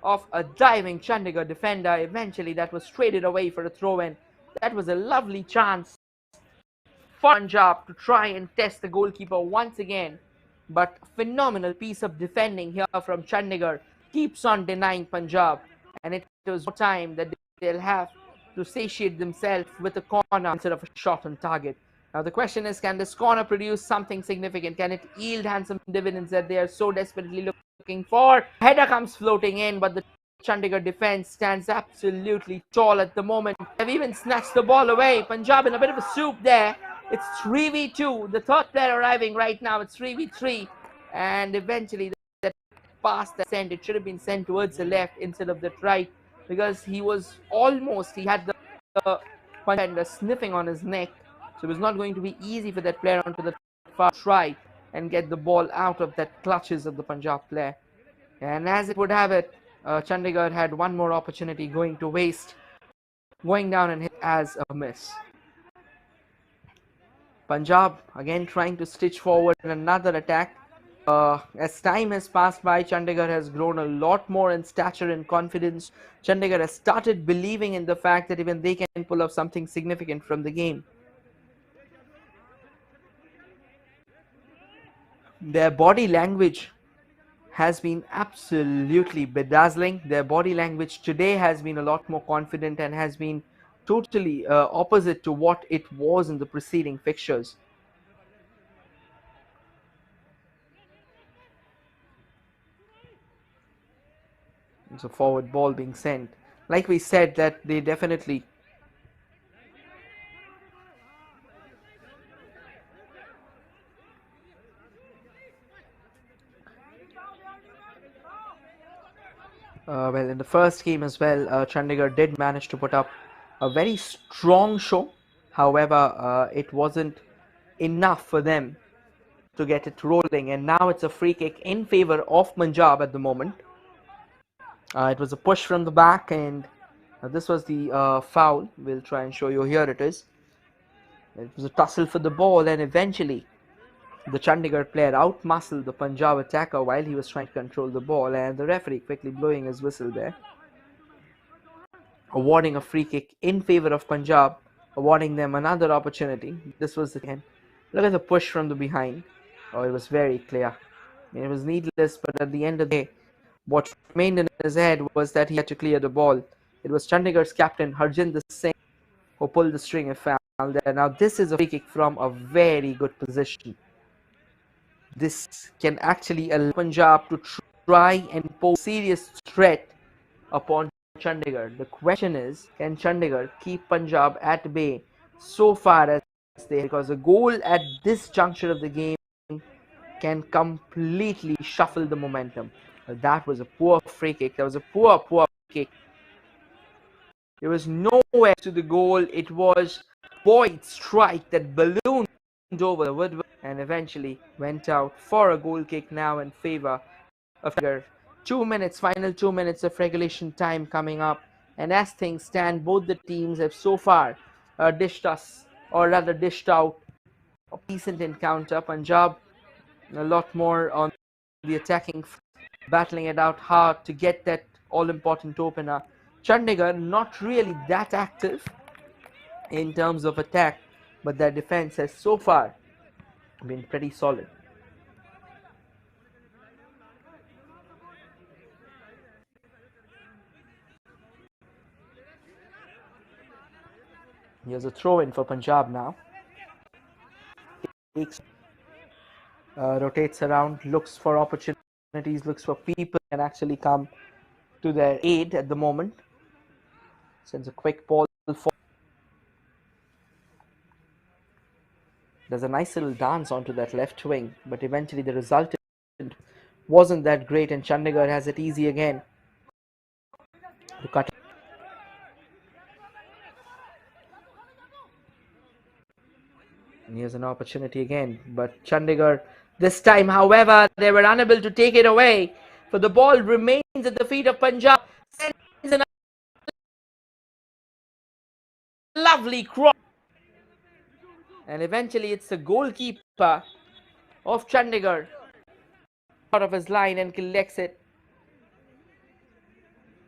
Speaker 2: of a diving Chandigarh defender. Eventually, that was traded away for a throw-in. That was a lovely chance for Punjab to try and test the goalkeeper once again. But phenomenal piece of defending here from Chandigarh keeps on denying Punjab. And it was more time that they'll have to satiate themselves with a corner instead of a shot on target. Now the question is, can this corner produce something significant? Can it yield handsome dividends that they are so desperately looking for? Header comes floating in, but the Chandigarh defense stands absolutely tall at the moment. They've even snatched the ball away. Punjab in a bit of a soup there. It's 3v2. The third player arriving right now. It's 3v3. And eventually that pass that sent, it should have been sent towards the left instead of the right, because he had the defender sniffing on his neck. So it was not going to be easy for that player onto the far right and get the ball out of that clutches of the Punjab player. And as it would have it, Chandigarh had one more opportunity going to waste, going down and hit as a miss. Punjab again trying to stitch forward in another attack. As time has passed by, Chandigarh has grown a lot more in stature and confidence. Chandigarh has started believing in the fact that even they can pull off something significant from the game. Their body language has been absolutely bedazzling. Their body language today has been a lot more confident and has been totally opposite to what it was in the preceding fixtures. It's a forward ball being sent. Like we said, that they definitely well, in the first game as well, Chandigarh did manage to put up a very strong show. However, it wasn't enough for them to get it rolling, and now it's a free kick in favor of Punjab at the moment. It was a push from the back, and this was the foul. We'll try and show you. Here it is. It was a tussle for the ball, and eventually the Chandigarh player outmuscled the Punjab attacker while he was trying to control the ball, and the referee quickly blowing his whistle there, awarding a free kick in favor of Punjab, awarding them another opportunity. This was again. Look at the push from the behind. Oh, it was very clear. I mean, it was needless, but at the end of the day, what remained in his head was that he had to clear the ball. It was Chandigarh's captain, Harjinder Singh, who pulled the string and foul there. Now, this is a free kick from a very good position. This can actually allow Punjab to try and pose serious threat upon Chandigarh. The question is, can Chandigarh keep Punjab at bay so far as they, because a goal at this juncture of the game can completely shuffle the momentum. That was a poor free kick. That was a poor kick. There was nowhere to the goal. It was Boyd's strike that ballooned over the woodwork and eventually went out for a goal kick now in favor of Chandigarh. 2 minutes, final 2 minutes of regulation time coming up, and as things stand, both the teams have so far dished out a decent encounter. Punjab a lot more on the attacking, battling it out hard to get that all-important opener. Chandigarh not really that active in terms of attack, but their defense has so far been pretty solid. Here's a throw in for Punjab now. Rotates around, looks for opportunities, looks for people who can actually come to their aid at the moment. Sends a quick ball for. There's a nice little dance onto that left wing, but eventually the result wasn't that great, and Chandigarh has it easy again to cut. And here's an opportunity again, but Chandigarh this time, however, they were unable to take it away, for the ball remains at the feet of Punjab. Sends a lovely cross, and eventually it's the goalkeeper of Chandigarh out of his line and collects it.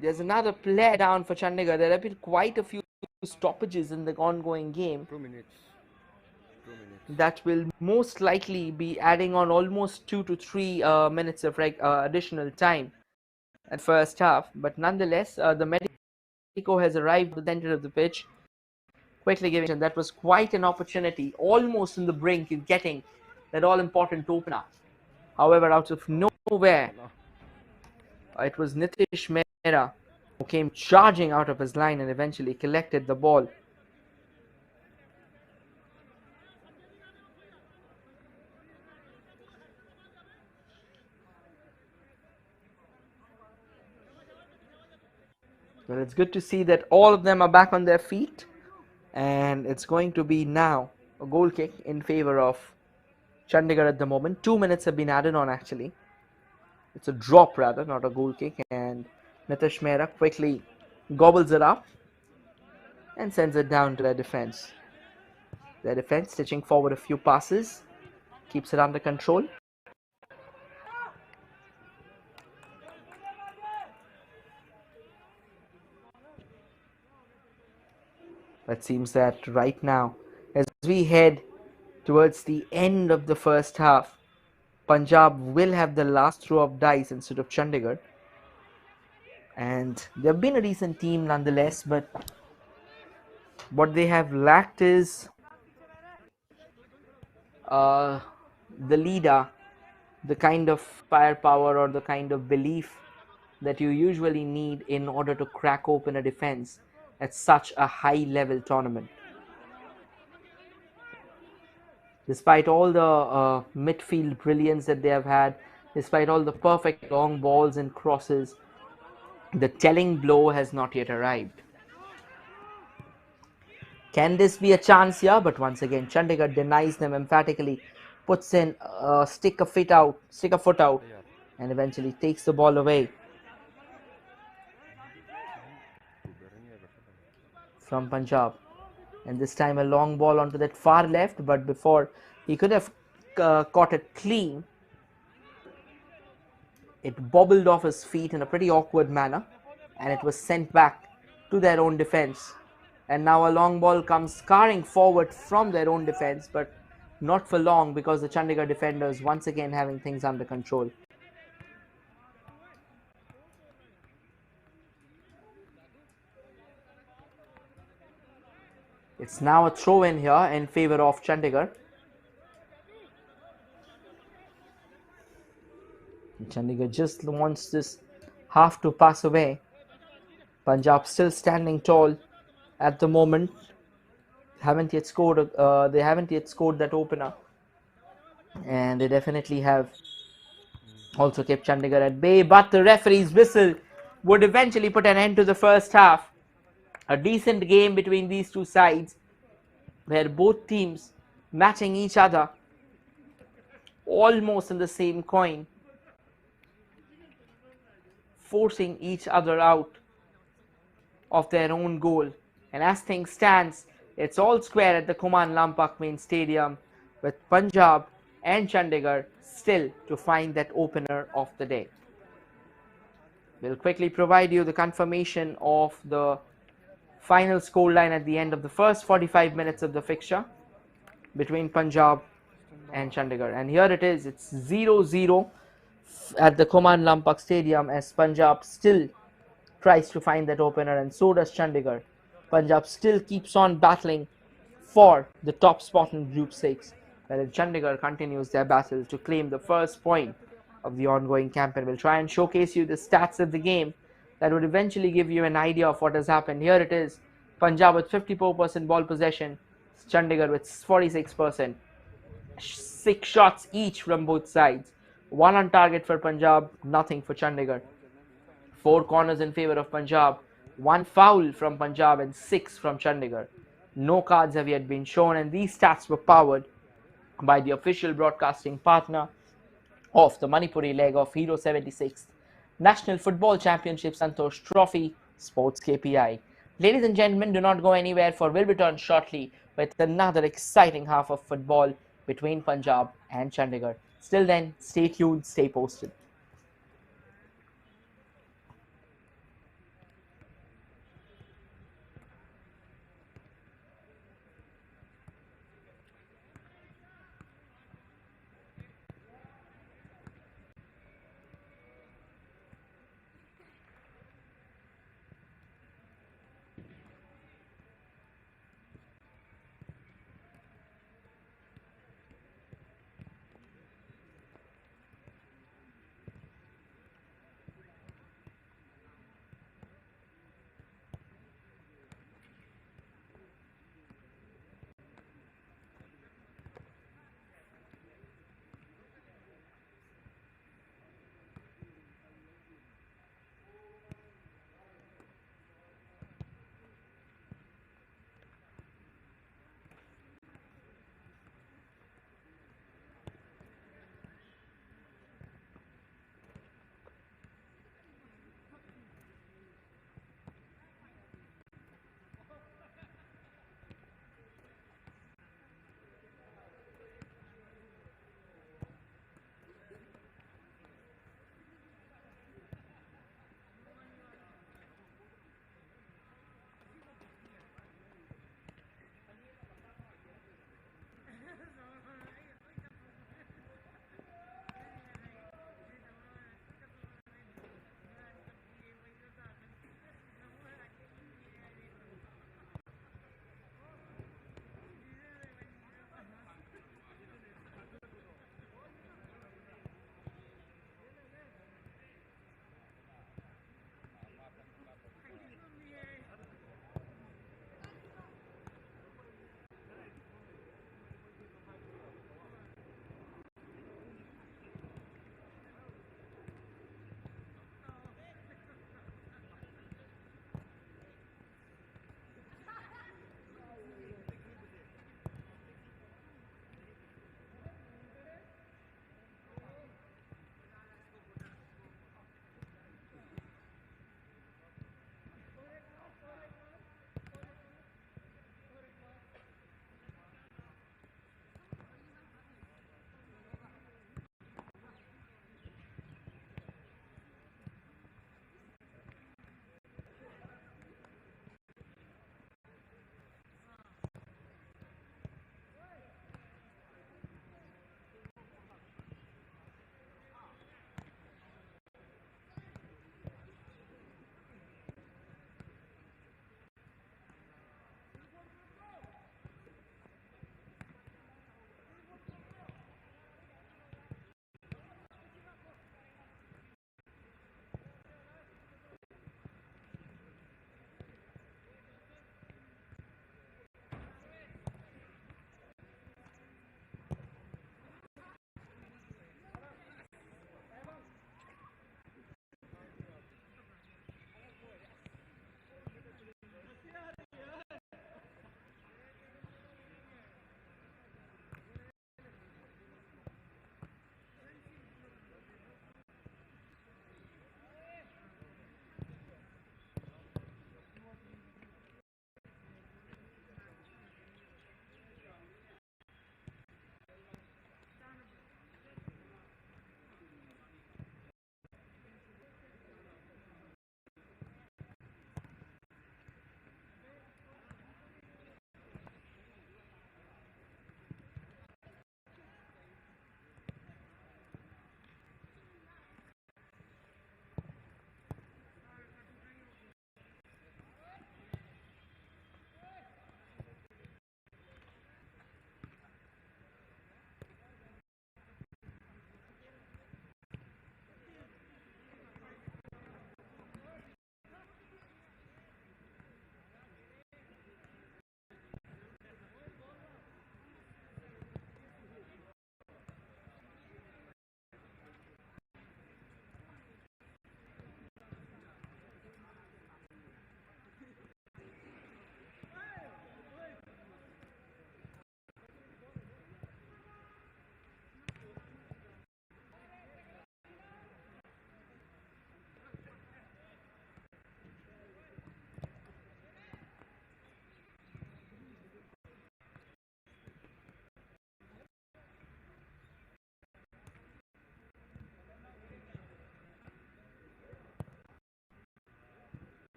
Speaker 2: There's another player down for Chandigarh. There have been quite a few stoppages in the ongoing game.
Speaker 1: 2 minutes. 2 minutes.
Speaker 2: That will most likely be adding on almost 2 to 3 minutes of additional time at first half. But nonetheless, the medico has arrived at the center of the pitch, quickly giving, and that was quite an opportunity, almost in the brink of getting that all-important opener. However, out of nowhere, it was Nitish Mehra who came charging out of his line and eventually collected the ball. Well, it's good to see that all of them are back on their feet, and it's going to be now a goal kick in favor of Chandigarh at the moment. 2 minutes have been added on actually. It's a drop rather, not a goal kick, and Nitish Mehra quickly gobbles it up and sends it down to their defense. Their defense stitching forward a few passes, keeps it under control. It seems that right now, as we head towards the end of the first half, Punjab will have the last throw of dice instead of Chandigarh. And they've been a decent team nonetheless, but what they have lacked is the leader, the kind of firepower or the kind of belief that you usually need in order to crack open a defense at such a high level tournament. Despite all the midfield brilliance that they have had, despite all the perfect long balls and crosses, the telling blow has not yet arrived. Can this be a chance here? But once again, Chandigarh denies them emphatically, puts in stick a foot out, and eventually takes the ball away from Punjab. And this time a long ball onto that far left, but before he could have caught it clean, it bobbled off his feet in a pretty awkward manner, and it was sent back to their own defense. And now a long ball comes scarring forward from their own defense, but not for long, because the Chandigarh defenders once again having things under control. It's now a throw in here in favor of Chandigarh. And Chandigarh just wants this half to pass away. Punjab still standing tall at the moment. They haven't yet scored that opener, and they definitely have also kept Chandigarh at bay. But the referee's whistle would eventually put an end to the first half. A decent game between these two sides, where both teams matching each other almost in the same coin, forcing each other out of their own goal. And as things stands, it's all square at the Kuman Lampak main stadium, with Punjab and Chandigarh still to find that opener of the day. We'll quickly provide you the confirmation of the final scoreline at the end of the first 45 minutes of the fixture. between Punjab and Chandigarh. And here it is, it's 0-0 at the Koman Lampak Stadium as Punjab still tries to find that opener, and so does Chandigarh. Punjab still keeps on battling for the top spot in Group 6, whereas Chandigarh continues their battle to claim the first point of the ongoing campaign. We'll try and showcase you the stats of the game that would eventually give you an idea of what has happened. Here it is, Punjab with 54% ball possession, Chandigarh with 46%. 6 shots each from both sides. One on target for Punjab, nothing for Chandigarh. 4 corners in favour of Punjab, 1 foul from Punjab and 6 from Chandigarh. No cards have yet been shown, and these stats were powered by the official broadcasting partner of the Manipuri leg of Hero 76th National Football Championship Santosh Trophy, SportsKPI. Ladies and gentlemen, do not go anywhere, for we'll return shortly with another exciting half of football between Punjab and Chandigarh. Still then, stay tuned, stay posted.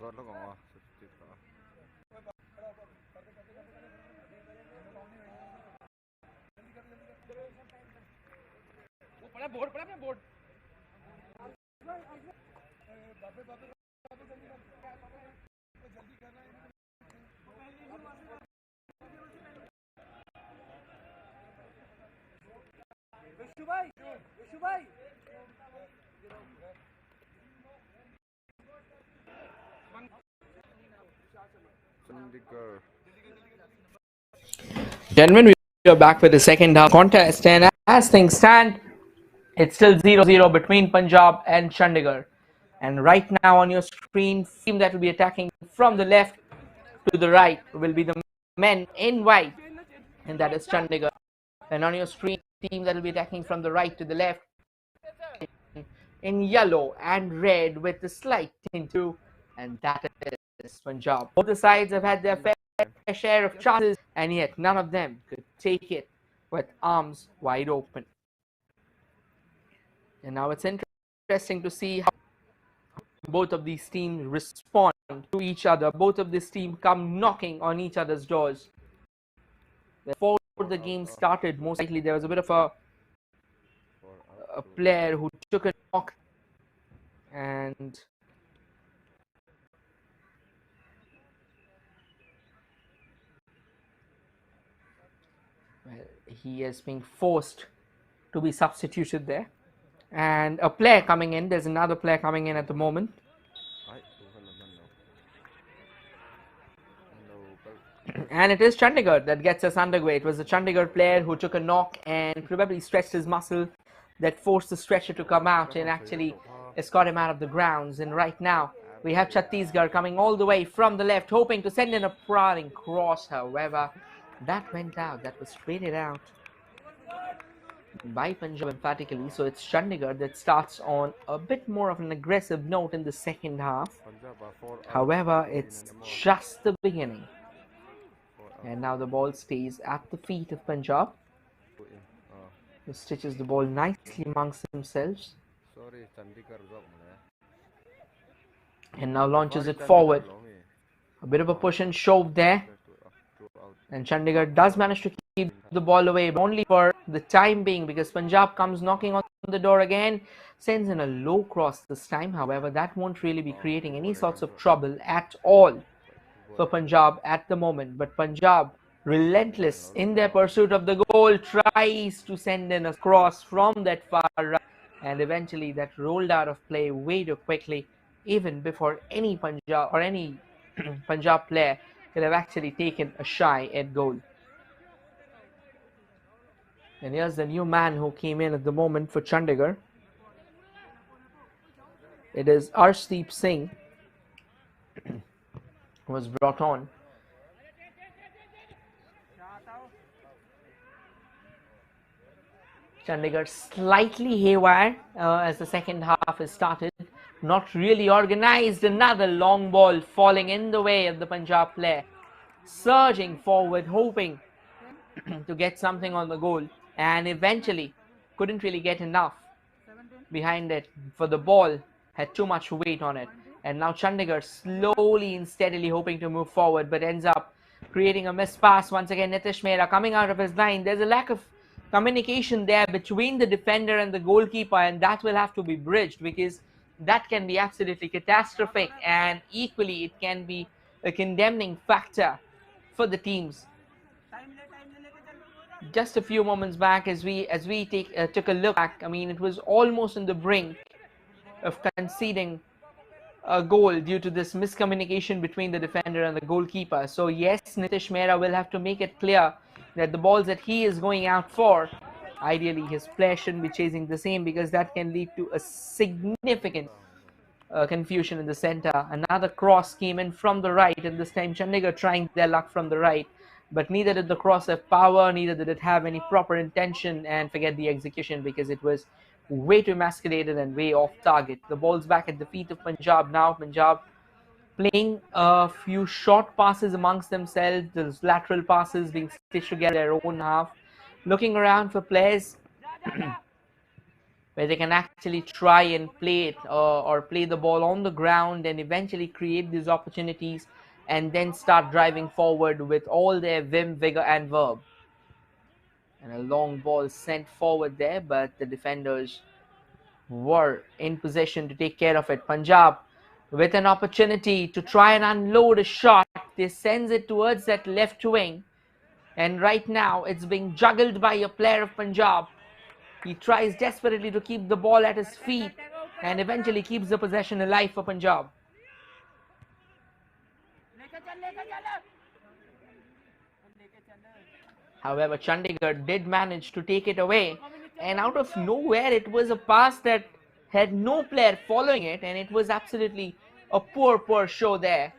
Speaker 1: Rồi nó còn substitute cả.
Speaker 3: Board Vishu भाई
Speaker 1: Chandigarh.
Speaker 2: Gentlemen, we are back with the second half contest, and as things stand, it's still 0-0 between Punjab and Chandigarh. And right now on your screen, team that will be attacking from the left to the right will be the men in white, and that is Chandigarh. And on your screen, team that will be attacking from the right to the left in yellow and red with a slight tint too, and that is Punjab. Both the sides have had their fair share of chances, and yet none of them could take it with arms wide open. And now it's interesting to see how both of these teams respond to each other. Both of these teams come knocking on each other's doors. Before the game started, most likely there was a bit of a player who took a knock, and well, he is being forced to be substituted there. And a player coming in, there's another player coming in at the moment. And it is Chandigarh that gets us underway. It was the Chandigarh player who took a knock and probably stretched his muscle that forced the stretcher to come out and actually escort him out of the grounds. And right now, we have Chhattisgarh coming all the way from the left, hoping to send in a prodding cross. However, that went out. That was traded out by Punjab emphatically. So it's Chandigarh that starts on a bit more of an aggressive note in the second half. However, it's just the beginning. And now the ball stays at the feet of Punjab, who stitches the ball nicely amongst themselves.
Speaker 1: Sorry, Chandigarh
Speaker 2: And now launches it forward. A bit of a push and shove there. And Chandigarh does manage to keep the ball away, but only for the time being, because Punjab comes knocking on the door again, sends in a low cross this time. However, that won't really be creating any sorts of trouble at all for Punjab at the moment. But Punjab, relentless in their pursuit of the goal, tries to send in a cross from that far right, and eventually that rolled out of play way too quickly, even before any Punjab or any Punjab player could have actually taken a shy at goal. And here's the new man who came in at the moment for Chandigarh. It is Arshdeep Singh who was brought on. Chandigarh slightly haywire as the second half has started. Not really organized. Another long ball falling in the way of the Punjab player. Surging forward, hoping to get something on the goal, and eventually couldn't really get enough behind it, for the ball had too much weight on it. And now Chandigarh slowly and steadily hoping to move forward, but ends up creating a missed pass once again. Nitish Mehra coming out of his line. There's a lack of communication there between the defender and the goalkeeper, and that will have to be bridged, because that can be absolutely catastrophic, and equally it can be a condemning factor for the teams. Just a few moments back, as we took a look back, I mean, it was almost on the brink of conceding a goal due to this miscommunication between the defender and the goalkeeper. So yes, Nitish Mehra will have to make it clear that the balls that he is going out for, ideally his player shouldn't be chasing the same, because that can lead to a significant confusion in the center. Another cross came in from the right, and this time Chandigarh trying their luck from the right, but neither did the cross have power, neither did it have any proper intention, and forget the execution, because it was way too emasculated and way off target. The ball's back at the feet of Punjab now. Punjab playing a few short passes amongst themselves, those lateral passes being stitched together in their own half, looking around for players where they can actually try and play it or play the ball on the ground and eventually create these opportunities, and then start driving forward with all their vim, vigor and verb. And a long ball sent forward there, but the defenders were in possession to take care of it. Punjab with an opportunity to try and unload a shot. They sends it towards that left wing, and right now it's being juggled by a player of Punjab. He tries desperately to keep the ball at his feet and eventually keeps the possession alive for Punjab. However, Chandigarh did manage to take it away, and out of nowhere it was a pass that had no player following it, and it was absolutely a poor show there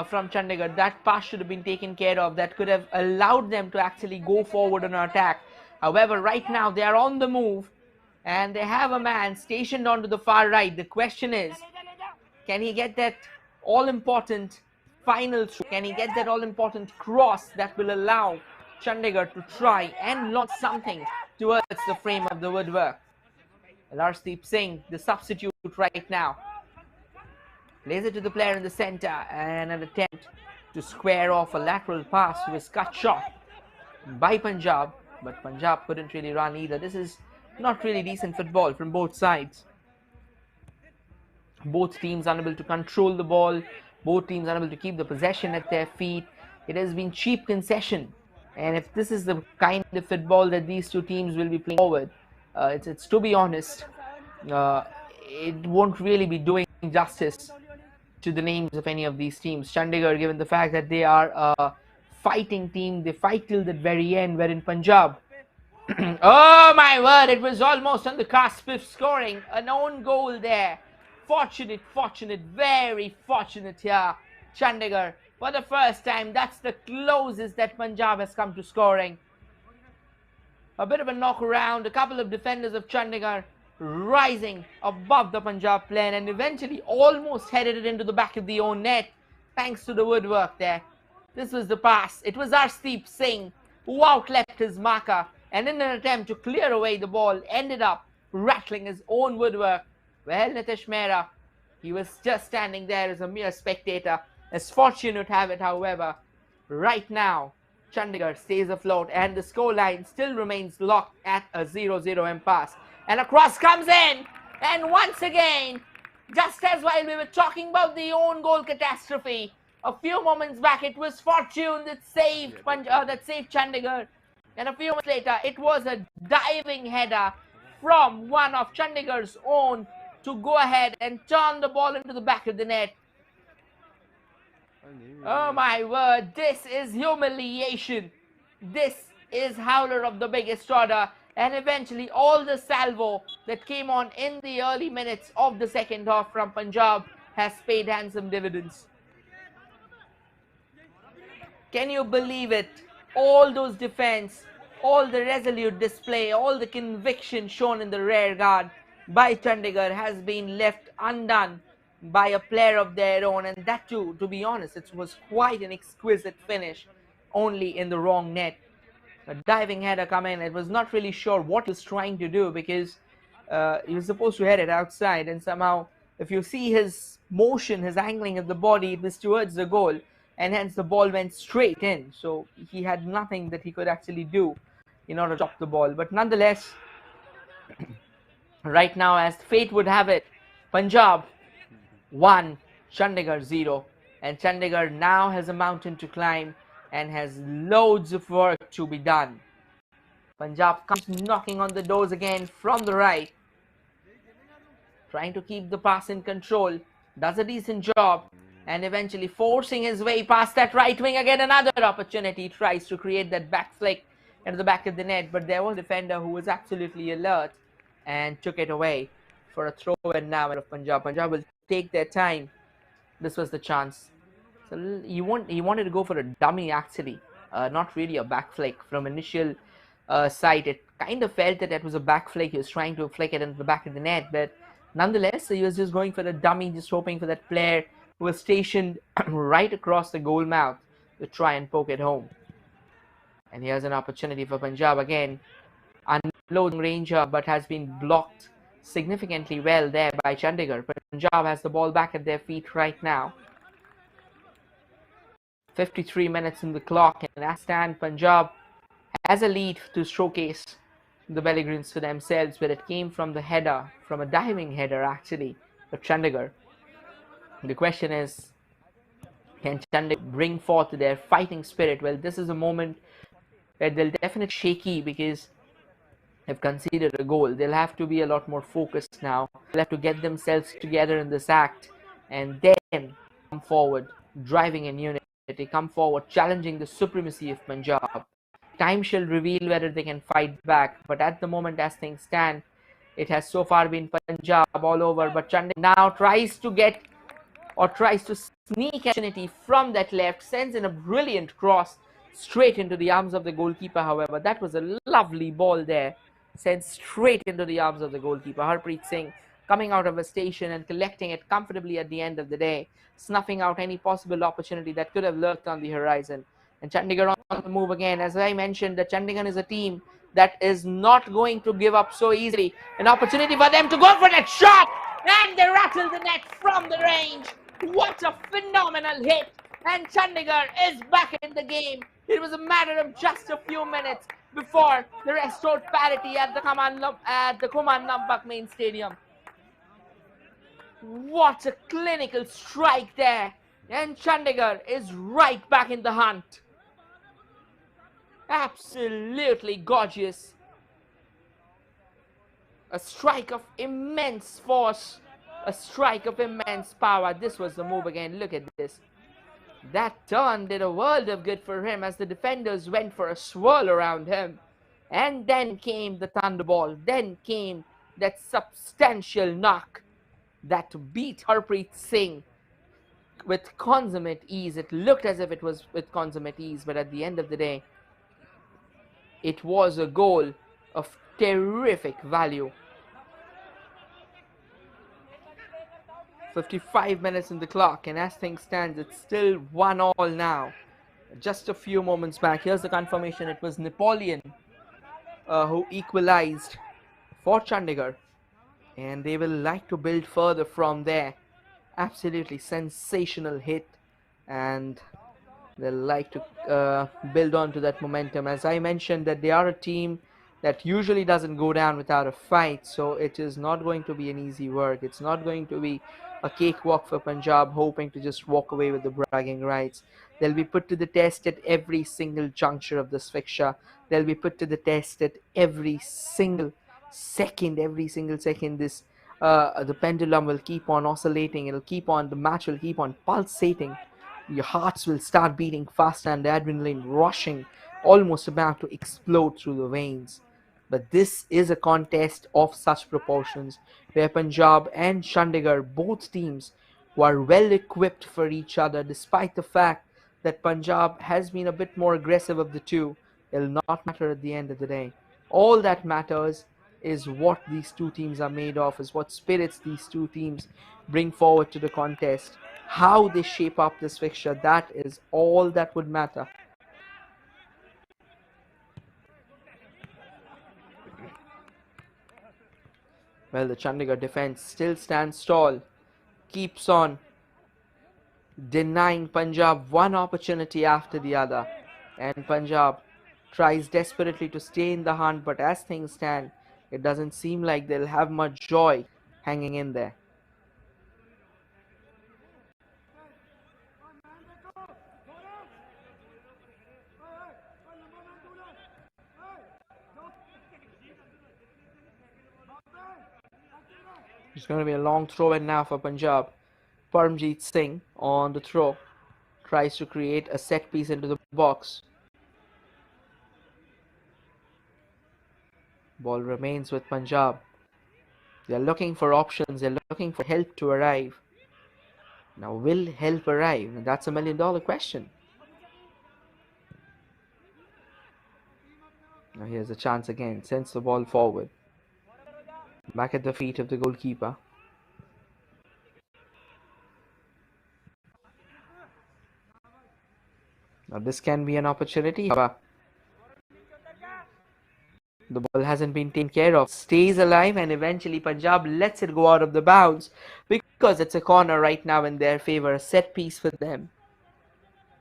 Speaker 2: from Chandigarh. That pass should have been taken care of. That could have allowed them to actually go forward on an attack. However, right now they are on the move, and they have a man stationed onto the far right. The question is, can he get that all-important final throw? Can he get that all-important cross that will allow Chandigarh to try and launch something towards the frame of the woodwork? Arshdeep Singh, the substitute right now, lays it to the player in the center, and an attempt to square off a lateral pass was cut short by Punjab, but Punjab couldn't really run either. This is not really decent football from both sides. Both teams unable to control the ball, both teams unable to keep the possession at their feet. It has been cheap concession, and if this is the kind of football that these two teams will be playing forward, it's to be honest, it won't really be doing justice to the names of any of these teams. Chandigarh, given the fact that they are a fighting team, they fight till the very end, wherein Punjab, oh my word, it was almost on the cusp of scoring an own goal there. Fortunate, very fortunate here. Chandigarh, for the first time, that's the closest that Punjab has come to scoring. A bit of a knock around, a couple of defenders of Chandigarh rising above the Punjab player, and eventually almost headed it into the back of the own net, thanks to the woodwork there. This was the pass. It was Arshdeep Singh who outleapt his marker and in an attempt to clear away the ball ended up rattling his own woodwork. Well, Nitish Mehra, he was just standing there as a mere spectator. As fortune would have it, however, right now, Chandigarh stays afloat and the scoreline still remains locked at a 0-0 impasse. And a cross comes in, and once again, just as while we were talking about the own goal catastrophe, a few moments back it was fortune that saved Chandigarh, and a few moments later it was a diving header from one of Chandigarh's own to go ahead and turn the ball into the back of the net. Oh my word, this is humiliation. This is howler of the biggest order, and eventually all the salvo that came on in the early minutes of the second half from Punjab has paid handsome dividends. Can you believe it? All those defense, all the resolute display, all the conviction shown in the rear guard by Chandigarh has been left undone by a player of their own, and that too, to be honest, it was quite an exquisite finish, only in the wrong net. A diving header come in. It was not really sure what he was trying to do because he was supposed to head it outside, and somehow, if you see his motion, his angling of the body, it was towards the goal, and hence the ball went straight in. So he had nothing that he could actually do in order to stop the ball. But nonetheless, right now, as fate would have it, Punjab 1, Chandigarh 0, and Chandigarh now has a mountain to climb and has loads of work to be done. Punjab comes knocking on the doors again from the right, trying to keep the pass in control, does a decent job, and eventually forcing his way past that right wing again. Another opportunity, tries to create that back flick into the back of the net, but there was a defender who was absolutely alert and took it away for a throw in now of Punjab. Punjab will take their time. This was the chance. So he wanted to go for a dummy actually, not really a back flick. From initial sight, it kind of felt that it was a back flick. He was trying to flick it into the back of the net, but nonetheless, he was just going for a dummy, just hoping for that player who was stationed right across the goal mouth to try and poke it home. And here's an opportunity for Punjab again. Unloading Ranger, but has been blocked significantly well there by Chandigarh. Punjab has the ball back at their feet right now. 53 minutes in the clock, and as stand, Punjab has a lead to showcase the Belgrins for themselves, but it came from the header, from a diving header actually, of Chandigarh. The question is, can Chandigarh bring forth their fighting spirit? Well, this is a moment where they'll definitely shaky because they've conceded a goal. They'll have to be a lot more focused now. They'll have to get themselves together in this act and then come forward, driving in unity. They come forward, challenging the supremacy of Punjab. Time shall reveal whether they can fight back, but at the moment, as things stand, it has so far been Punjab all over. But Chandigarh now tries to sneak opportunity from that left, sends in a brilliant cross straight into the arms of the goalkeeper. However, that was a lovely ball there, sent straight into the arms of the goalkeeper. Harpreet Singh coming out of a station and collecting it comfortably at the end of the day, snuffing out any possible opportunity that could have lurked on the horizon. And Chandigarh on the move again. As I mentioned, the Chandigarh is a team that is not going to give up so easily. An opportunity for them to go for that shot, and they rattle the net from the range. What a phenomenal hit, and Chandigarh is back in the game. It was a matter of just a few minutes before the restored parity at the Kuman Nampak main stadium. What a clinical strike there, and Chandigarh is right back in the hunt. Absolutely gorgeous. A strike of immense force, a strike of immense power. This was the move again. Look at this. That turn did a world of good for him as the defenders went for a swirl around him. And then came the thunderball. Then came that substantial knock that beat Harpreet Singh with consummate ease. It looked as if it was with consummate ease, but at the end of the day, it was a goal of terrific value. 55 minutes in the clock, and as things stand, it's still 1-1 now. just a few moments back. Here's the confirmation. It was Napoleon who equalized for Chandigarh, and they will like to build further from there. Absolutely sensational hit, and they'll like to build on to that momentum. As I mentioned, that they are a team that usually doesn't go down without a fight, so it is not going to be an easy work. It's not going to be a cakewalk for Punjab hoping to just walk away with the bragging rights. They'll be put to the test at every single juncture of this fixture. They'll be put to the test at every single second. Every single second, this the pendulum will keep on oscillating. It'll keep on. The match will keep on pulsating. Your hearts will start beating faster and the adrenaline rushing, almost about to explode through the veins. But this is a contest of such proportions where Punjab and Chandigarh, both teams, were well equipped for each other, despite the fact that Punjab has been a bit more aggressive of the two. It'll not matter at the end of the day. All that matters is what these two teams are made of, is what spirits these two teams bring forward to the contest, how they shape up this fixture. That is all that would matter. Well, the Chandigarh defense still stands tall, keeps on denying Punjab one opportunity after the other, and Punjab tries desperately to stay in the hunt, but as things stand, it doesn't seem like they'll have much joy hanging in there. It's going to be a long throw in now for Punjab. Parmjeet Singh on the throw tries to create a set piece into the box. Ball remains with Punjab. They're looking for options, they're looking for help to arrive. Now, will help arrive? That's $1 million question. Now, here's a chance again. Sends the ball forward. Back at the feet of the goalkeeper. Now, this can be an opportunity. However, the ball hasn't been taken care of. Stays alive, and eventually Punjab lets it go out of the bounds because it's a corner right now in their favor. A set piece for them.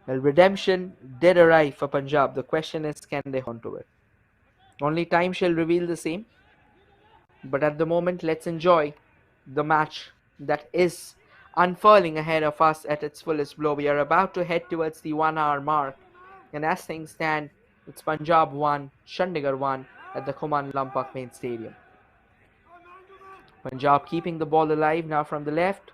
Speaker 2: Well, redemption did arrive for Punjab. The question is, can they hold on to it? Only time shall reveal the same. But at the moment, let's enjoy the match that is unfurling ahead of us at its fullest blow. We are about to head towards the 1 hour mark. And as things stand, it's Punjab 1, Chandigarh 1 at the Kuman Lampak main stadium. Punjab keeping the ball alive now from the left.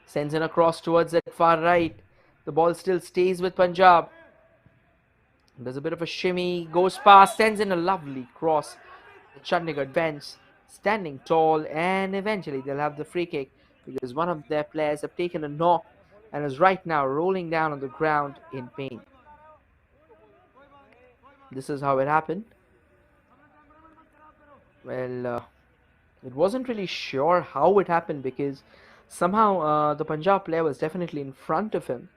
Speaker 2: Sends in a cross towards that far right. The ball still stays with Punjab. There's a bit of a shimmy, goes past, sends in a lovely cross. The Chandigarh bench standing tall, and eventually they'll have the free kick because one of their players have taken a knock and is right now rolling down on the ground in pain. This is how it happened. Well, it wasn't really sure how it happened because somehow the Punjab player was definitely in front of him.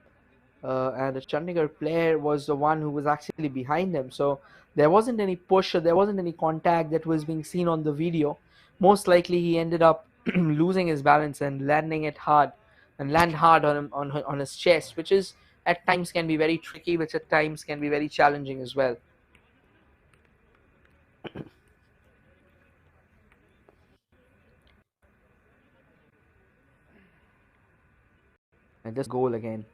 Speaker 2: And the Chandigarh player was the one who was actually behind him. So there wasn't any push or there wasn't any contact that was being seen on the video. Most likely he ended up losing his balance and landing it hard and land hard on him, on his chest, which is at times can be very tricky, which at times can be very challenging as well. And this goal again.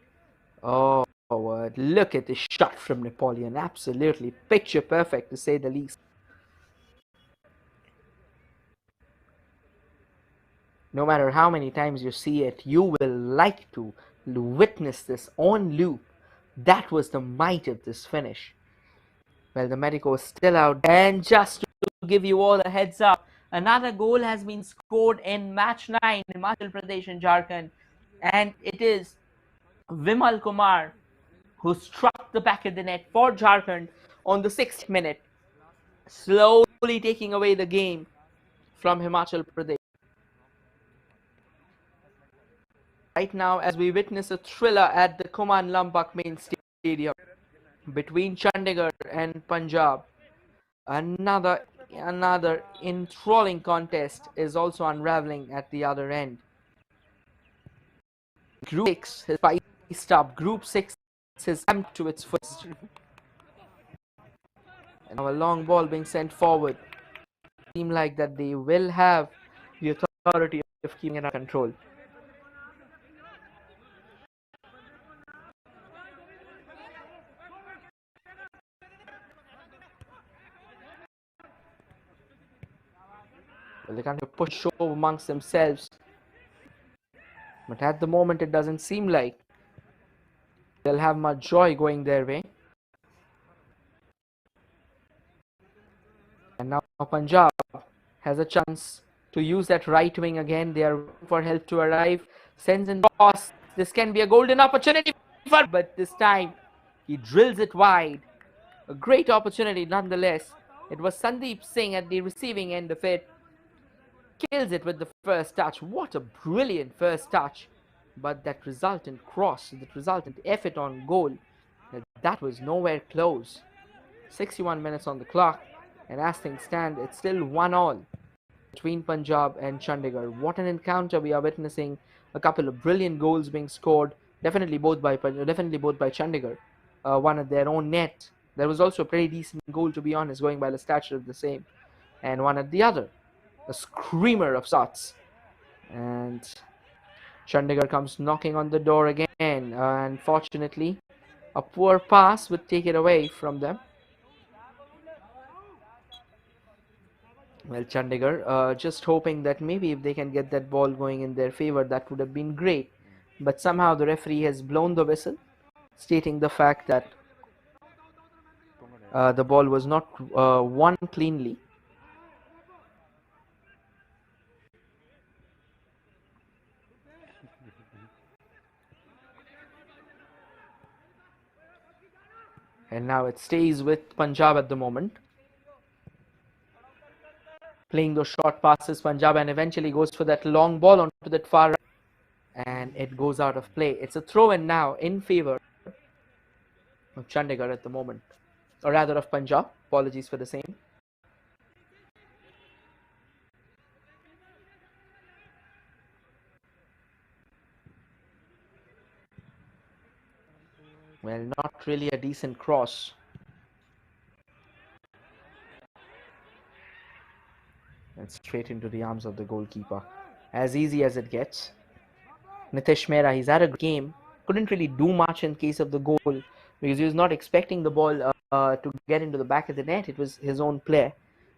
Speaker 2: Oh, look at this shot from Napoleon. Absolutely picture perfect to say the least. No matter how many times you see it, you will like to witness this on loop. That was the might of this finish. Well, the Medico is still out. And just to give you all a heads up, another goal has been scored in match 9 in Himachal Pradesh and Jharkhand. And it is Vimal Kumar who struck the back of the net for Jharkhand on the 6th minute, slowly taking away the game from Himachal Pradesh. right now as we witness a thriller at the Kuman Lambak main stadium between Chandigarh and Punjab. Another enthralling contest is also unraveling at the other end. Group 6 has spiced up. Group 6 is amped to its first. And now a long ball being sent forward. Seem like that they will have the authority of keeping it under control. Well, they kind of push over amongst themselves. But at the moment, it doesn't seem like they'll have much joy going their way. And now Punjab has a chance to use that right wing again. They are waiting for help to arrive. Sends in cross. This can be a golden opportunity for, but this time he drills it wide. A great opportunity nonetheless. It was Sandeep Singh at the receiving end of it. Kills it with the first touch. What a brilliant first touch. But that resultant cross, that resultant effort on goal, that was nowhere close. 61 minutes on the clock, and as things stand, it's still 1-1 between Punjab and Chandigarh. What an encounter we are witnessing! A couple of brilliant goals being scored, definitely both by Chandigarh. One at their own net. There was also a pretty decent goal, to be honest, going by the stature of the same, and one at the other. A screamer of sorts, and Chandigarh comes knocking on the door again. Unfortunately, a poor pass would take it away from them. Well, Chandigarh, just hoping that maybe if they can get that ball going in their favor, that would have been great. But somehow the referee has blown the whistle, stating the fact that the ball was not won cleanly. And now it stays with Punjab at the moment. Playing those short passes, Punjab, and eventually goes for that long ball onto that far right. And it goes out of play. It's a throw-in now in favor of Chandigarh at the moment. Or rather of Punjab. Apologies for the same. Well, not really a decent cross. And straight into the arms of the goalkeeper. As easy as it gets. Nitish Mehra, he's had a game. Couldn't really do much in case of the goal because he was not expecting the ball to get into the back of the net. It was his own play.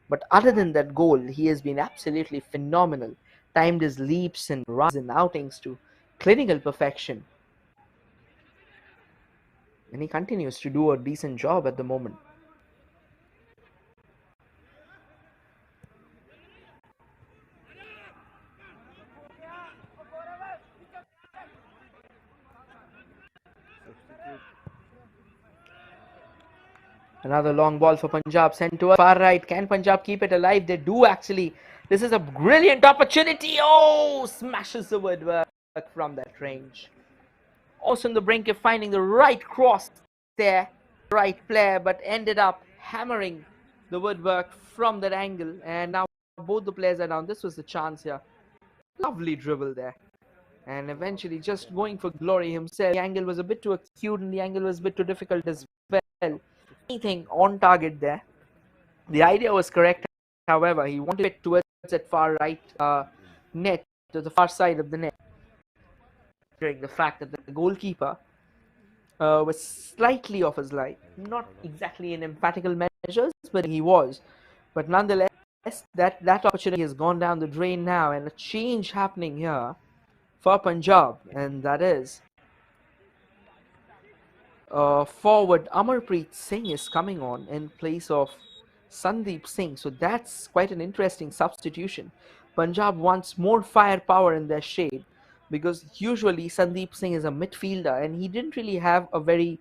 Speaker 2: But other than that goal, he has been absolutely phenomenal. Timed his leaps and runs and outings to clinical perfection. And he continues to do a decent job at the moment. Another long ball for Punjab sent to far right. Can Punjab keep it alive? They do actually. This is a brilliant opportunity. Oh, smashes the woodwork from that range. Also on the brink of finding the right cross there. Right player, but ended up hammering the woodwork from that angle. And now both the players are down. This was the chance here. Lovely dribble there. And eventually just going for glory himself. The angle was a bit too acute and the angle was a bit too difficult as well. Anything on target there. The idea was correct. However, he wanted it towards that far right net, to the far side of the net. During the fact that the goalkeeper was slightly off his line. Not exactly in emphatical measures, but he was. But nonetheless, that opportunity has gone down the drain now, and a change happening here for Punjab, and that is forward Amarpreet Singh is coming on in place of Sandeep Singh. So that's quite an interesting substitution. Punjab wants more firepower in their shade because usually Sandeep Singh is a midfielder and he didn't really have a very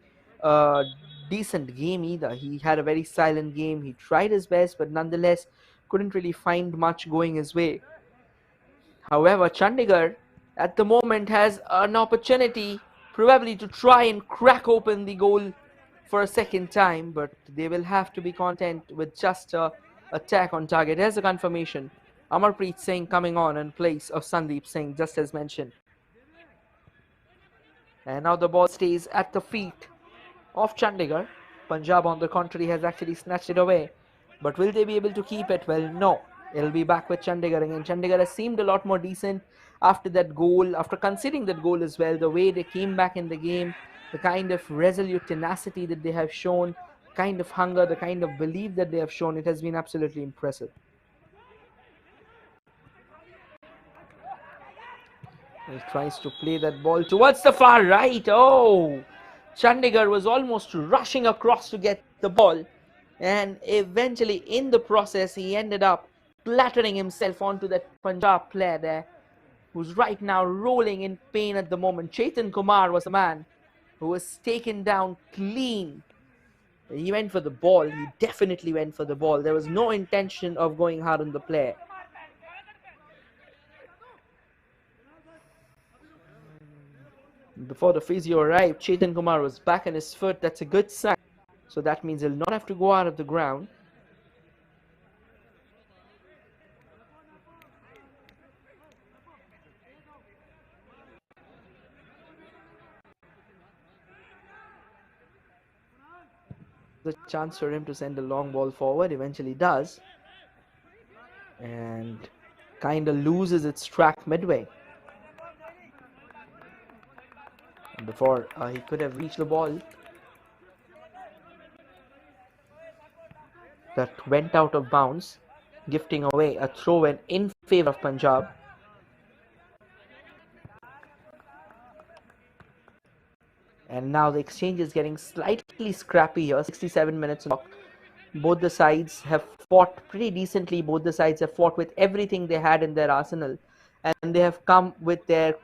Speaker 2: decent game either. He had a very silent game. He tried his best, but nonetheless couldn't really find much going his way. However, Chandigarh at the moment has an opportunity probably to try and crack open the goal for a second time, but they will have to be content with just a attack on target. Here's a confirmation. Amarpreet Singh coming on in place of Sandeep Singh, just as mentioned. And now the ball stays at the feet of Chandigarh. Punjab, on the contrary, has actually snatched it away. But will they be able to keep it? Well, no. It'll be back with Chandigarh again. Chandigarh has seemed a lot more decent after that goal, after conceding that goal as well. The way they came back in the game, the kind of resolute tenacity that they have shown, kind of hunger, the kind of belief that they have shown, it has been absolutely impressive. He tries to play that ball towards the far right. Oh, Chandigarh was almost rushing across to get the ball. And eventually, in the process, he ended up clattering himself onto that Punjab player there, who's right now rolling in pain at the moment. Chetan Kumar was the man who was taken down clean. He went for the ball. He definitely went for the ball. There was no intention of going hard on the player. Before the physio arrived, Chetan Kumar was back on his foot. That's a good sign. So that means he'll not have to go out of the ground. The chance for him to send a long ball forward, eventually does. And kind of loses its track midway. Before he could have reached the ball, that went out of bounds, gifting away a throw-in in favor of Punjab. And now the exchange is getting slightly scrappy here. 67 minutes long. Both the sides have fought pretty decently. Both the sides have fought with everything they had in their arsenal. And they have come with their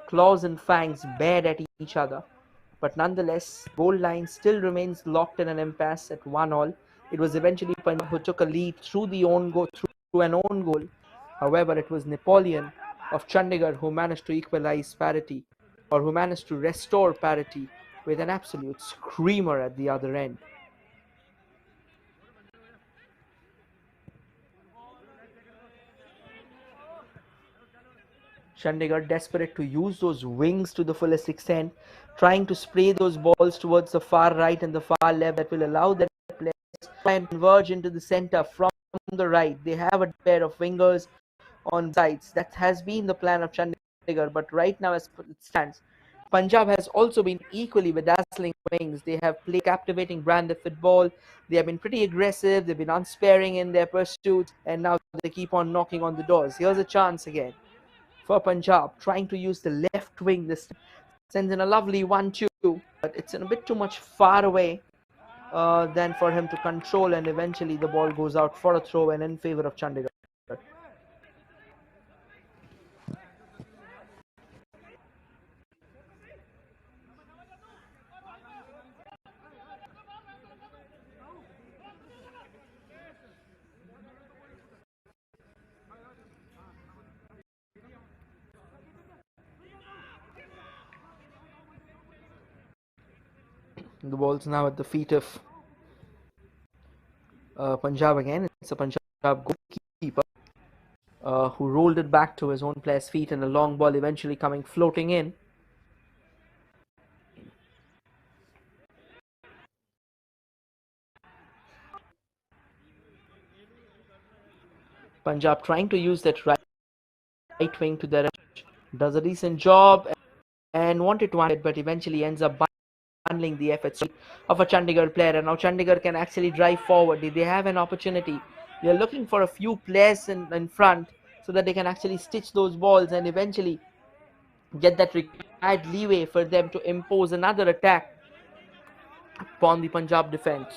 Speaker 2: claws and fangs bared at each other. But nonetheless, goal line still remains locked in an impasse at 1-1. It was eventually Punjab who took a lead through an own goal. However, it was Napoleon of Chandigarh who managed to equalize parity, or who managed to restore parity with an absolute screamer at the other end. Chandigarh desperate to use those wings to the fullest extent, trying to spray those balls towards the far right and the far left that will allow their players to try and converge into the center from the right. They have a pair of wingers on sides. That has been the plan of Chandigarh, but right now as it stands, Punjab has also been equally with dazzling wings. They have played captivating brand of football. They have been pretty aggressive. They've been unsparing in their pursuit, and now they keep on knocking on the doors. Here's a chance again for Punjab, trying to use the left wing. This sends in a lovely 1-2, but it's a bit too much far away than for him to control, and eventually the ball goes out for a throw and in favor of Chandigarh. The ball's now at the feet of Punjab again. It's a Punjab goalkeeper who rolled it back to his own player's feet, and a long ball eventually coming floating in. Punjab trying to use that right wing to their edge. Does a decent job and wanted to it, but eventually ends up bundling the efforts of a Chandigarh player. And now Chandigarh can actually drive forward. They have an opportunity. They're looking for a few players in front so that they can actually stitch those balls and eventually get that required leeway for them to impose another attack upon the Punjab defense.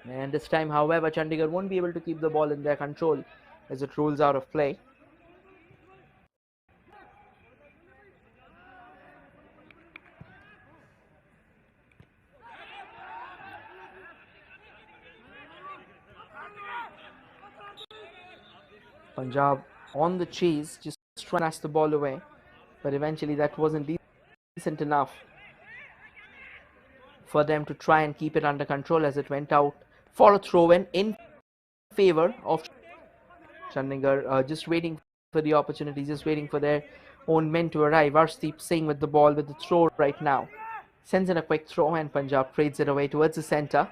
Speaker 2: And this time, however, Chandigarh won't be able to keep the ball in their control as it rolls out of play. Punjab on the chase, just trying to snatch the ball away, but eventually that wasn't decent enough for them to try and keep it under control as it went out for a throw in favor of Chandigarh. Just waiting for the opportunity, just waiting for their own men to arrive. Arshdeep Singh with the ball with the throw right now. Sends in a quick throw and Punjab trades it away towards the centre.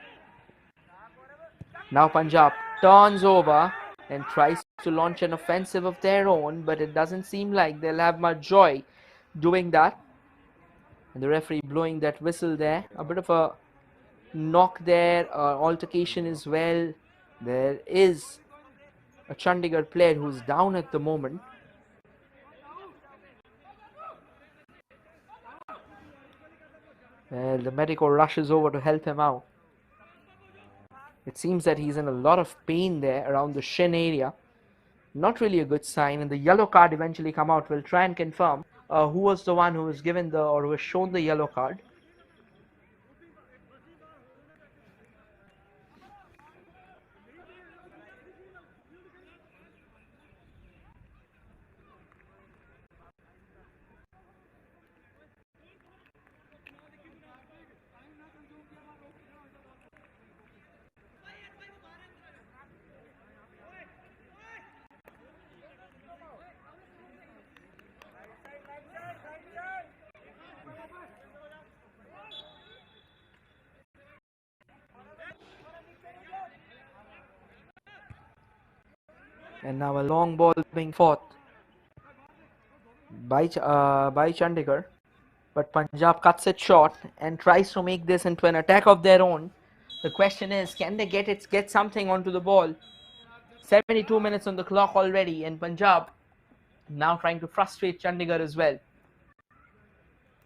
Speaker 2: Now Punjab turns over and tries to launch an offensive of their own, but it doesn't seem like they'll have much joy doing that. And the referee blowing that whistle there. A bit of a knock there, altercation as well. There is a Chandigarh player who's down at the moment. Well, the medico rushes over to help him out. It seems that he's in a lot of pain there around the shin area. Not really a good sign, and the yellow card eventually come out. We'll try and confirm who was the one who was given the or who was shown the yellow card. And now a long ball being fought by Chandigarh, but Punjab cuts it short and tries to make this into an attack of their own. The question is, can they get something onto the ball? 72 minutes on the clock already, and Punjab now trying to frustrate Chandigarh as well.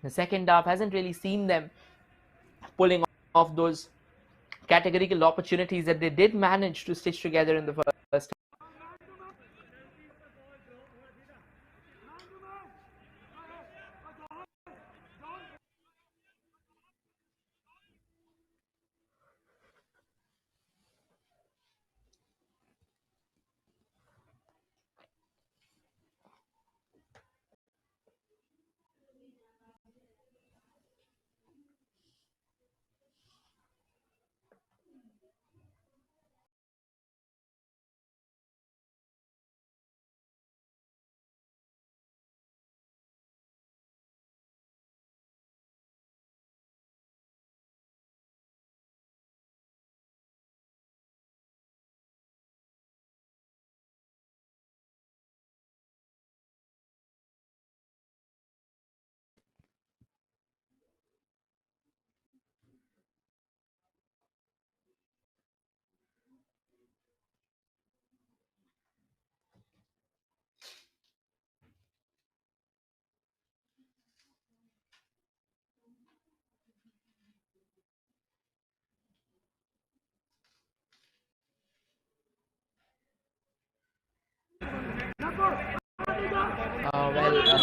Speaker 2: The second half hasn't really seen them pulling off those categorical opportunities that they did manage to stitch together in the first.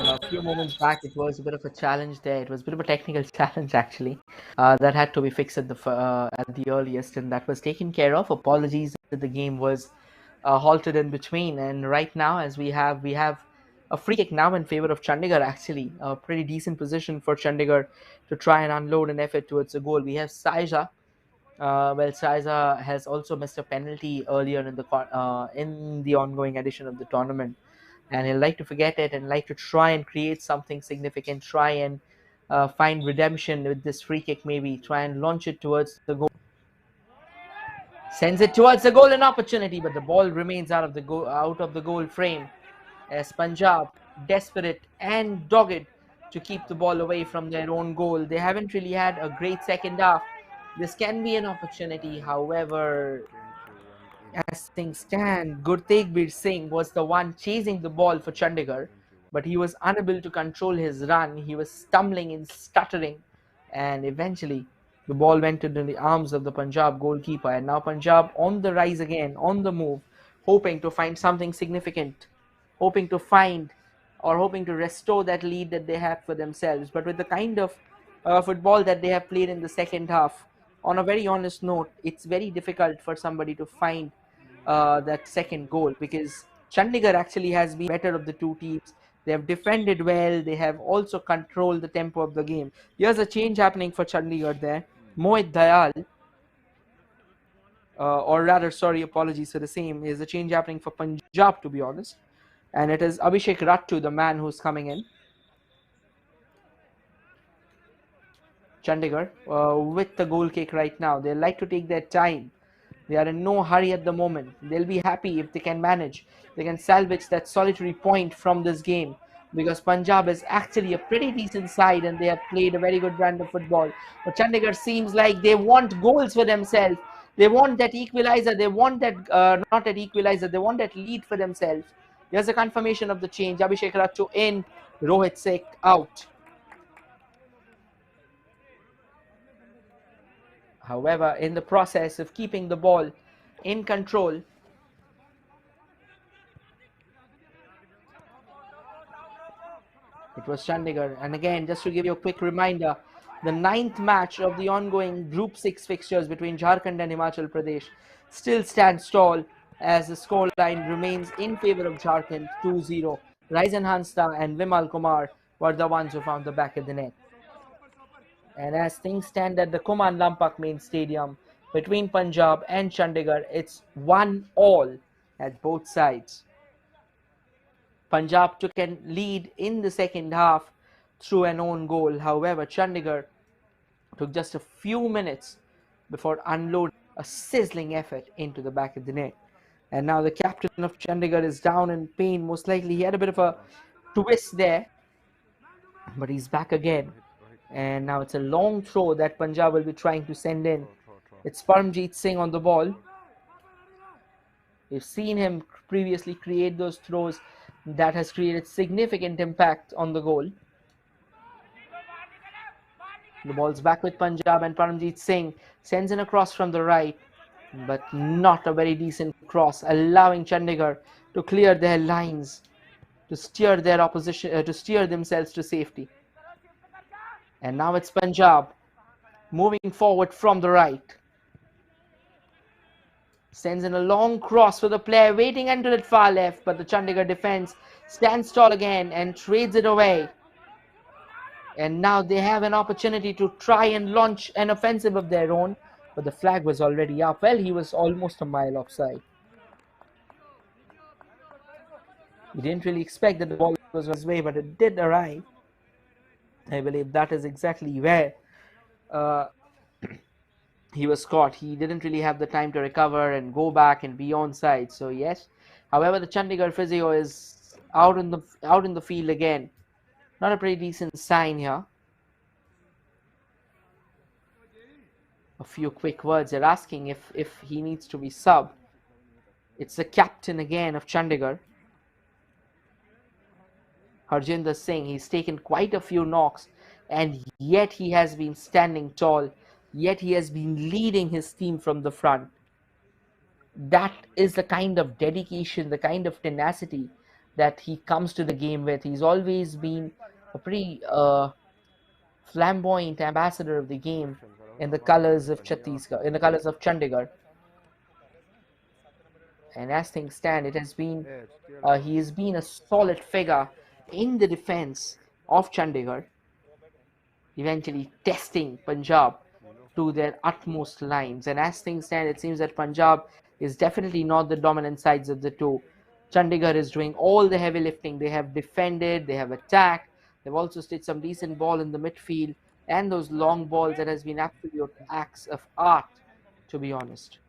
Speaker 2: A few moments back, it was a bit of a challenge there. It was a bit of a technical challenge, actually, that had to be fixed at the earliest, and that was taken care of. Apologies that the game was halted in between, and right now, as we have a free kick now in favor of Chandigarh. Actually, a pretty decent position for Chandigarh to try and unload an effort towards a goal. We have Saija. Saija has also missed a penalty earlier in the ongoing edition of the tournament, and he'll like to forget it and like to try and create something significant, try and find redemption with this free kick, maybe try and launch it towards the goal. Sends it towards the goal, an opportunity, but the ball remains out of the goal frame as Punjab, desperate and dogged to keep the ball away from their own goal. They haven't really had a great second half. This can be an opportunity, however, as things stand, Gurtegbir Singh was the one chasing the ball for Chandigarh, but he was unable to control his run. He was stumbling and stuttering, and eventually the ball went into the arms of the Punjab goalkeeper. And now Punjab on the rise again, on the move, hoping to find something significant, hoping to find or hoping to restore that lead that they have for themselves. But with the kind of football that they have played in the second half, on a very honest note, it's very difficult for somebody to find that second goal, because Chandigarh actually has been better of the two teams. They have defended well. They have also controlled the tempo of the game. Here's a change happening for Chandigarh there. Mohit Dayal, or rather, sorry, apologies for the same. Is a change happening for Punjab, to be honest. And it is Abhishek Rattu, the man who's coming in. Chandigarh with the goal kick right now. They like to take their time. They are in no hurry at the moment. They'll be happy if they can manage. They can salvage that solitary point from this game, because Punjab is actually a pretty decent side and they have played a very good brand of football. But Chandigarh seems like they want goals for themselves. They want that equalizer. They want that, not that equalizer, they want that lead for themselves. Here's a confirmation of the change. Abhishek Ratcho in, Rohit Sek out. However, in the process of keeping the ball in control, it was Chandigarh. And again, just to give you a quick reminder, the 9th match of the ongoing Group 6 fixtures between Jharkhand and Himachal Pradesh still stands tall as the scoreline remains in favor of Jharkhand 2-0. Raisen Hansta and Vimal Kumar were the ones who found the back of the net. And as things stand at the Kuman Lampak main stadium between Punjab and Chandigarh, it's 1-1 at both sides. Punjab took a lead in the second half through an own goal. However, Chandigarh took just a few minutes before unloading a sizzling effort into the back of the net. And now the captain of Chandigarh is down in pain. Most likely he had a bit of a twist there, but he's back again. And now it's a long throw that Punjab will be trying to send in. It's Paramjeet Singh on the ball. We've seen him previously create those throws that has created significant impact on the goal. The ball's back with Punjab and Paramjeet Singh sends in a cross from the right, but not a very decent cross, allowing Chandigarh to clear their lines, to steer their opposition, to steer themselves to safety. And now it's Punjab moving forward from the right. Sends in a long cross for the player waiting until it far left, but the Chandigarh defense stands tall again and trades it away. And now they have an opportunity to try and launch an offensive of their own, but the flag was already up. Well, he was almost a mile offside. He didn't really expect that the ball was on his way, but it did arrive. I believe that is exactly where he was caught. He didn't really have the time to recover and go back and be onside. So yes. However, the Chandigarh physio is out in the field again. Not a pretty decent sign here. A few quick words. They're asking if he needs to be subbed. It's the captain again of Chandigarh, Harjinder Singh. He's taken quite a few knocks, and yet he has been standing tall. Yet he has been leading his team from the front. That is the kind of dedication, the kind of tenacity that he comes to the game with. He's always been a pretty flamboyant ambassador of the game in the colors of Chhattisgarh, in the colors of Chandigarh. And as things stand, it has been he has been a solid figure in the defense of Chandigarh, eventually testing Punjab to their utmost lines. And as things stand, it seems that Punjab is definitely not the dominant sides of the two. Chandigarh is doing all the heavy lifting. They have defended, they have attacked, they've also stayed some decent ball in the midfield, and those long balls that has been absolute acts of art, to be honest.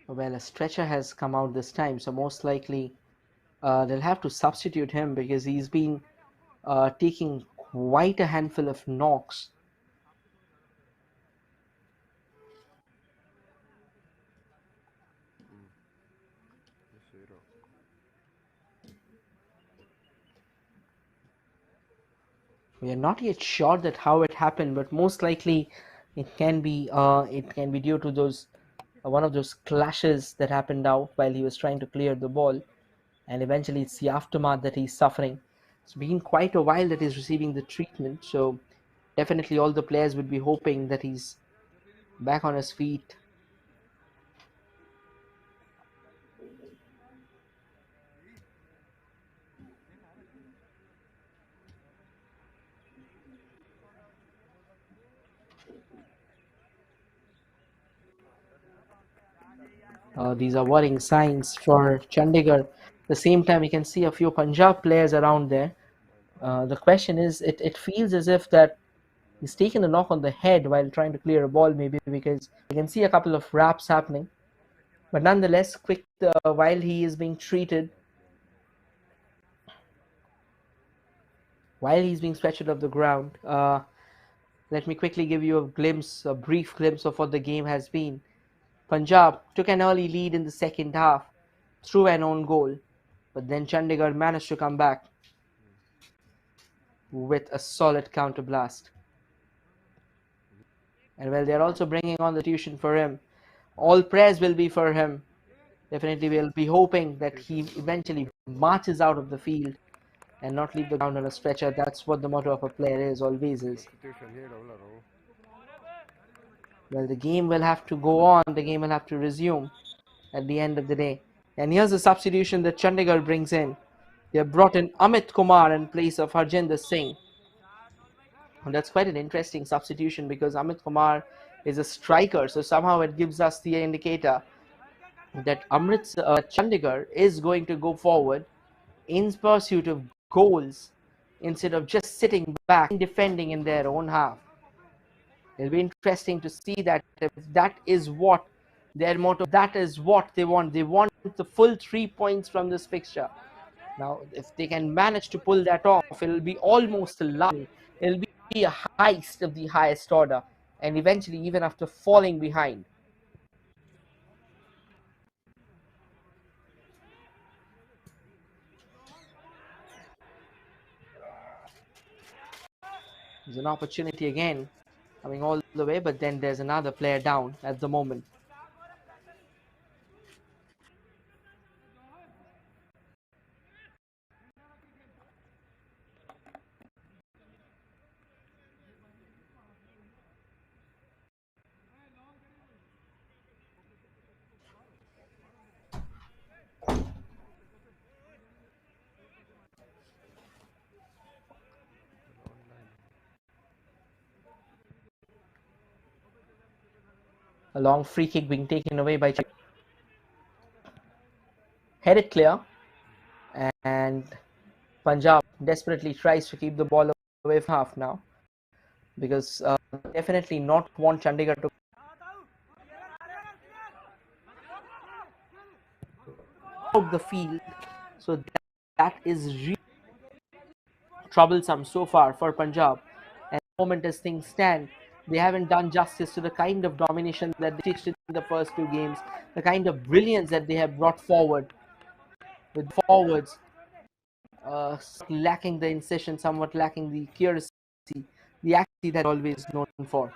Speaker 2: Well, a stretcher has come out this time, so most likely they'll have to substitute him because he's been taking quite a handful of knocks. We are not yet sure that how it happened, but most likely It can be due to those one of those clashes that happened out while he was trying to clear the ball, and eventually it's the aftermath that he's suffering. It's been quite a while that he's receiving the treatment, so definitely all the players would be hoping that he's back on his feet. These are worrying signs for Chandigarh. At the same time, you can see a few Punjab players around there. The question is, it feels as if that he's taken a knock on the head while trying to clear a ball, maybe because you can see a couple of raps happening. But nonetheless, while he is being treated, while he's being stretched off the ground, let me quickly give you a brief glimpse of what the game has been. Punjab took an early lead in the second half through an own goal, but then Chandigarh managed to come back with a solid counterblast. And well, they're also bringing on the tuition for him. All praise will be for him. Definitely, we'll be hoping that he eventually marches out of the field and not leave the ground on a stretcher. That's what the motto of a player is, always is. Well, the game will have to go on. The game will have to resume at the end of the day. And here's the substitution that Chandigarh brings in. They have brought in Amit Kumar in place of Harjinder Singh. And that's quite an interesting substitution because Amit Kumar is a striker, so somehow it gives us the indicator that Chandigarh is going to go forward in pursuit of goals instead of just sitting back and defending in their own half. It'll be interesting to see that if that is what their motto, that is what they want. They want the full 3 points from this fixture. Now, if they can manage to pull that off, it'll be almost a lucky. It'll be a heist of the highest order, and eventually, even after falling behind. There's an opportunity again coming all the way, but then there's another player down at the moment. A long free kick being taken away by headed clear, and Punjab desperately tries to keep the ball away from half now because definitely not want Chandigarh to out the field. So that is really troublesome so far for Punjab. And at the moment as things stand, they haven't done justice to the kind of domination that they did in the first two games, the kind of brilliance that they have brought forward with forwards lacking the incision, somewhat lacking the accuracy, the accuracy that always known for.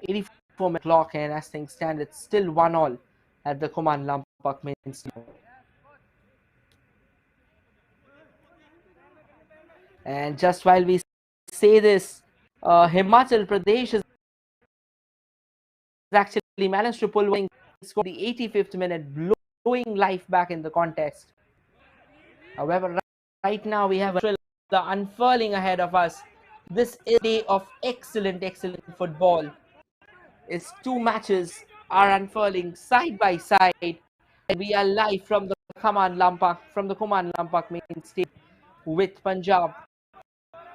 Speaker 2: 84-minute clock, and as things stand, it's still 1-1 at the Kuman Lampak main stadium. And just while we say this, Himachal Pradesh has actually managed to pull away score the 85th minute, blowing life back in the contest. However, right now we have the unfurling ahead of us. This is a day of excellent football. Its two matches are unfurling side by side. And we are live from the Kuman Lampak main stage with Punjab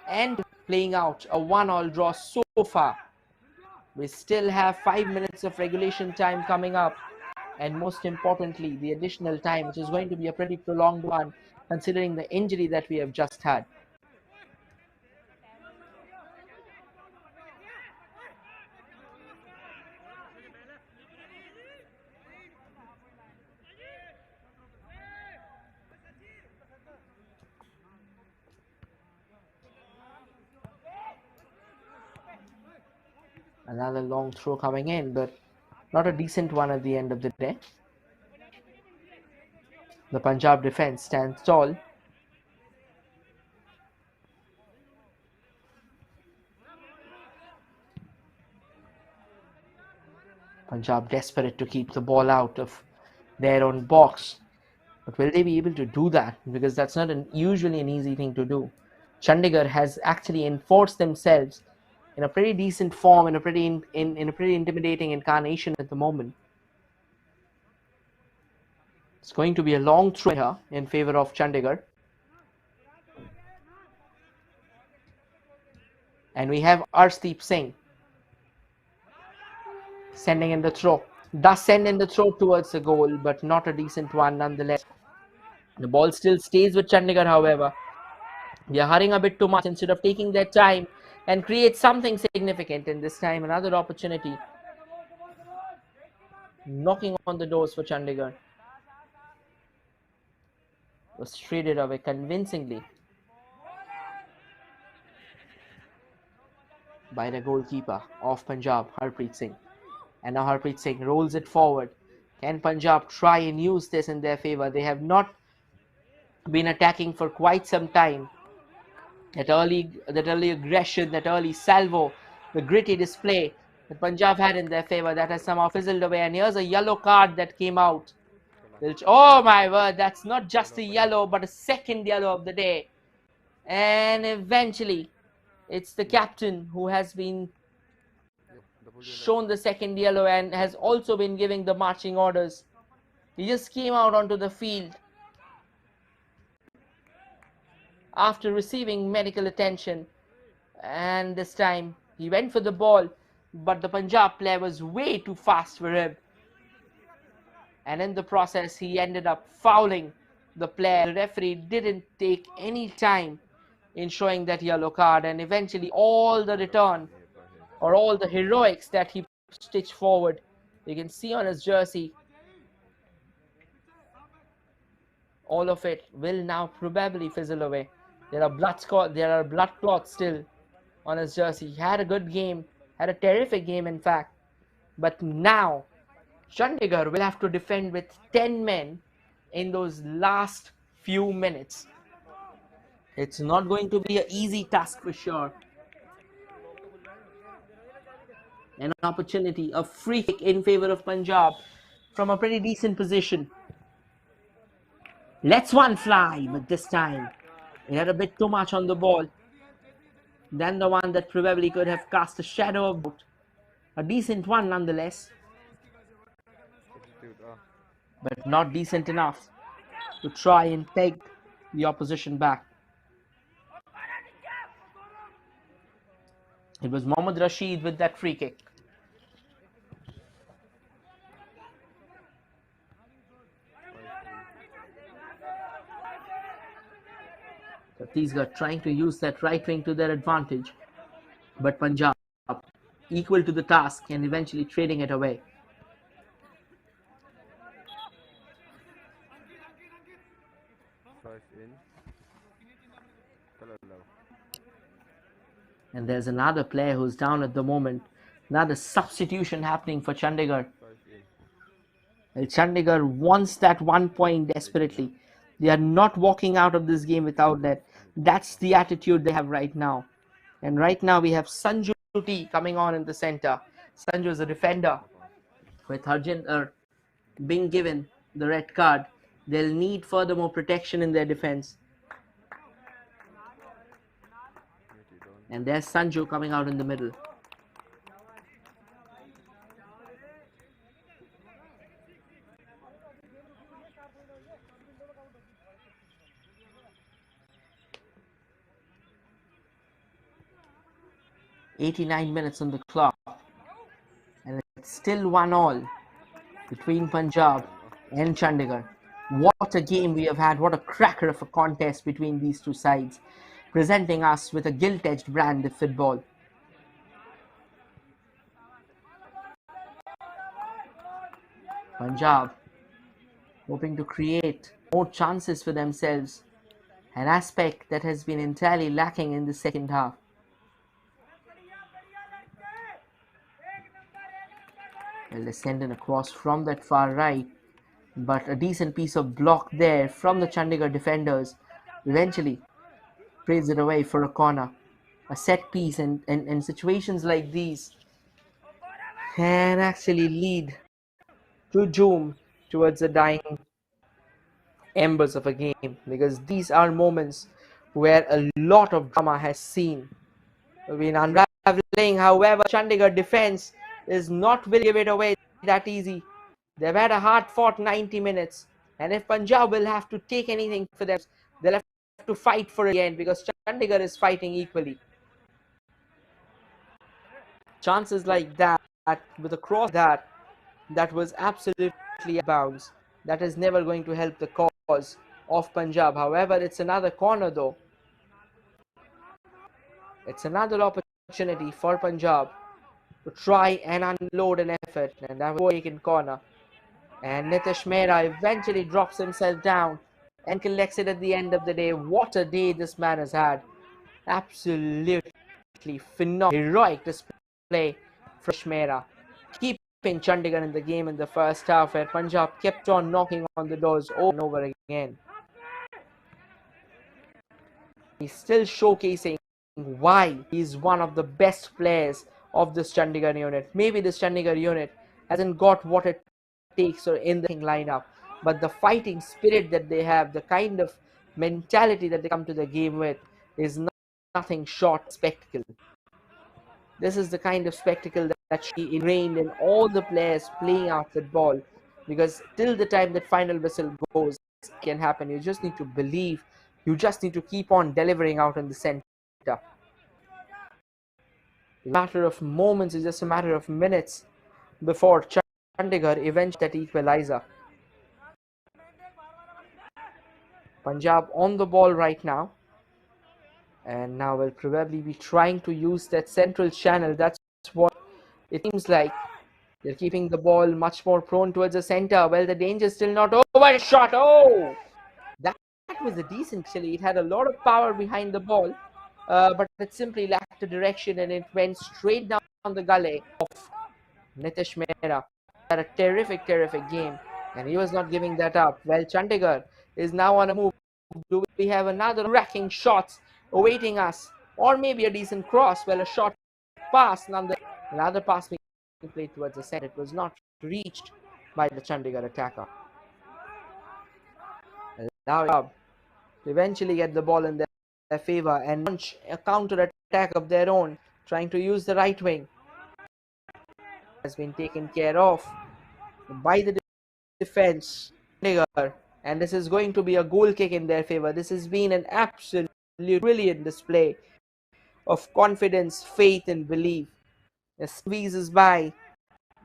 Speaker 2: and playing out a 1-1 draw so far. We still have 5 minutes of regulation time coming up, and most importantly, the additional time, which is going to be a pretty prolonged one, considering the injury that we have just had. Another long throw coming in, but not a decent one at the end of the day. The Punjab defense stands tall. Punjab desperate to keep the ball out of their own box. But will they be able to do that? Because that's not usually an easy thing to do. Chandigarh has actually enforced themselves in a pretty decent form, in a pretty in a pretty intimidating incarnation at the moment. It's going to be a long throw here in favor of Chandigarh. And we have Arshdeep Singh sending in the throw. Does send in the throw towards the goal, but not a decent one nonetheless. The ball still stays with Chandigarh, however. They are hurrying a bit too much instead of taking their time and create something significant. And this time, another opportunity knocking on the doors for Chandigarh was traded away convincingly by the goalkeeper of Punjab, Harpreet Singh. And now Harpreet Singh rolls it forward. Can Punjab try and use this in their favor? They have not been attacking for quite some time. That early aggression, that early salvo, the gritty display that Punjab had in their favor, that has somehow fizzled away. And here's a yellow card that came out. Which, oh my word, that's not just a yellow, but a second yellow of the day. And eventually, it's the captain who has been shown the second yellow and has also been giving the marching orders. He just came out onto the field after receiving medical attention, and this time he went for the ball, but the Punjab player was way too fast for him, and in the process he ended up fouling the player. The referee didn't take any time in showing that yellow card, and eventually all the return or all the heroics that he stitched forward, you can see on his jersey, all of it will now probably fizzle away. There are blood clots still on his jersey. He had a good game, had a terrific game in fact, but now Chandigarh will have to defend with 10 men in those last few minutes. It's not going to be an easy task for sure. An opportunity, a free kick in favor of Punjab from a pretty decent position. Lets one fly, but this time it had a bit too much on the ball than the one that probably could have cast a shadow of doubt. A decent one nonetheless, but not decent enough to try and peg the opposition back. It was Mohammad Rashid with that free kick. Chhattisgarh trying to use that right wing to their advantage, but Punjab equal to the task and eventually trading it away. And there's another player who's down at the moment. Another substitution happening for Chandigarh. Well, Chandigarh wants that 1 point desperately. They are not walking out of this game without that. That's the attitude they have right now. And right now we have Sanju T coming on in the center. Sanju is a defender. With Harjinder being given the red card, they'll need furthermore protection in their defense. And there's Sanju coming out in the middle. "89 minutes on the clock, and it's still 1-1 between Punjab and Chandigarh. What a game we have had! What a cracker of a contest between these two sides, presenting us with a gilt-edged brand of football. Punjab hoping to create more chances for themselves, an aspect that has been entirely lacking in the second half. Well, they send in a cross from that far right, but a decent piece of block there from the Chandigarh defenders eventually prays it away for a corner. A set piece and situations like these can actually lead to doom towards the dying embers of a game, because these are moments where a lot of drama has been unraveling. However, Chandigarh defense is not willing to give it away that easy. They've had a hard-fought 90 minutes, and if Punjab will have to take anything for them, they'll have to fight for it again, because Chandigarh is fighting equally. Chances like that, with a cross that was absolutely out of bounds, that is never going to help the cause of Punjab. However, it's another corner though. It's another opportunity for Punjab to try and unload an effort, and that was a taken corner. And Nitish Mehra eventually drops himself down and collects it at the end of the day. What a day this man has had. Absolutely phenomenal, heroic display from Mehra, keeping Chandigarh in the game in the first half, where Punjab kept on knocking on the doors over and over again. He's still showcasing why he's one of the best players of this Chandigarh unit. Maybe this Chandigarh unit hasn't got what it takes or in the lineup, but the fighting spirit that they have, the kind of mentality that they come to the game with, is nothing short of spectacle. This is the kind of spectacle that should be ingrained in all the players playing out football, because till the time that final whistle goes, it can happen. You just need to believe. You just need to keep on delivering out in the center. It's a matter of moments, it's just a matter of minutes before Chandigarh eventually that equalizer. Punjab on the ball right now, and now will probably be trying to use that central channel. That's what it seems like. They're keeping the ball much more prone towards the center. Well, the danger is still not over. Shot. Oh, that was a decent chili. It had a lot of power behind the ball, but it simply lacked the direction, and it went straight down the gully of Nitish Mehra. Had a terrific game, and he was not giving that up. Well, Chandigarh is now on a move. Do we have another racking shots awaiting us, or maybe a decent cross? Well, a short pass, another pass being played towards the center. It was not reached by the Chandigarh attacker. Now to eventually get the ball in their favor and launch a counter attack of their own, trying to use the right wing. Has been taken care of by the defense, and this is going to be a goal kick in their favor. This has been an absolute brilliant display of confidence, faith, and belief. It squeezes by.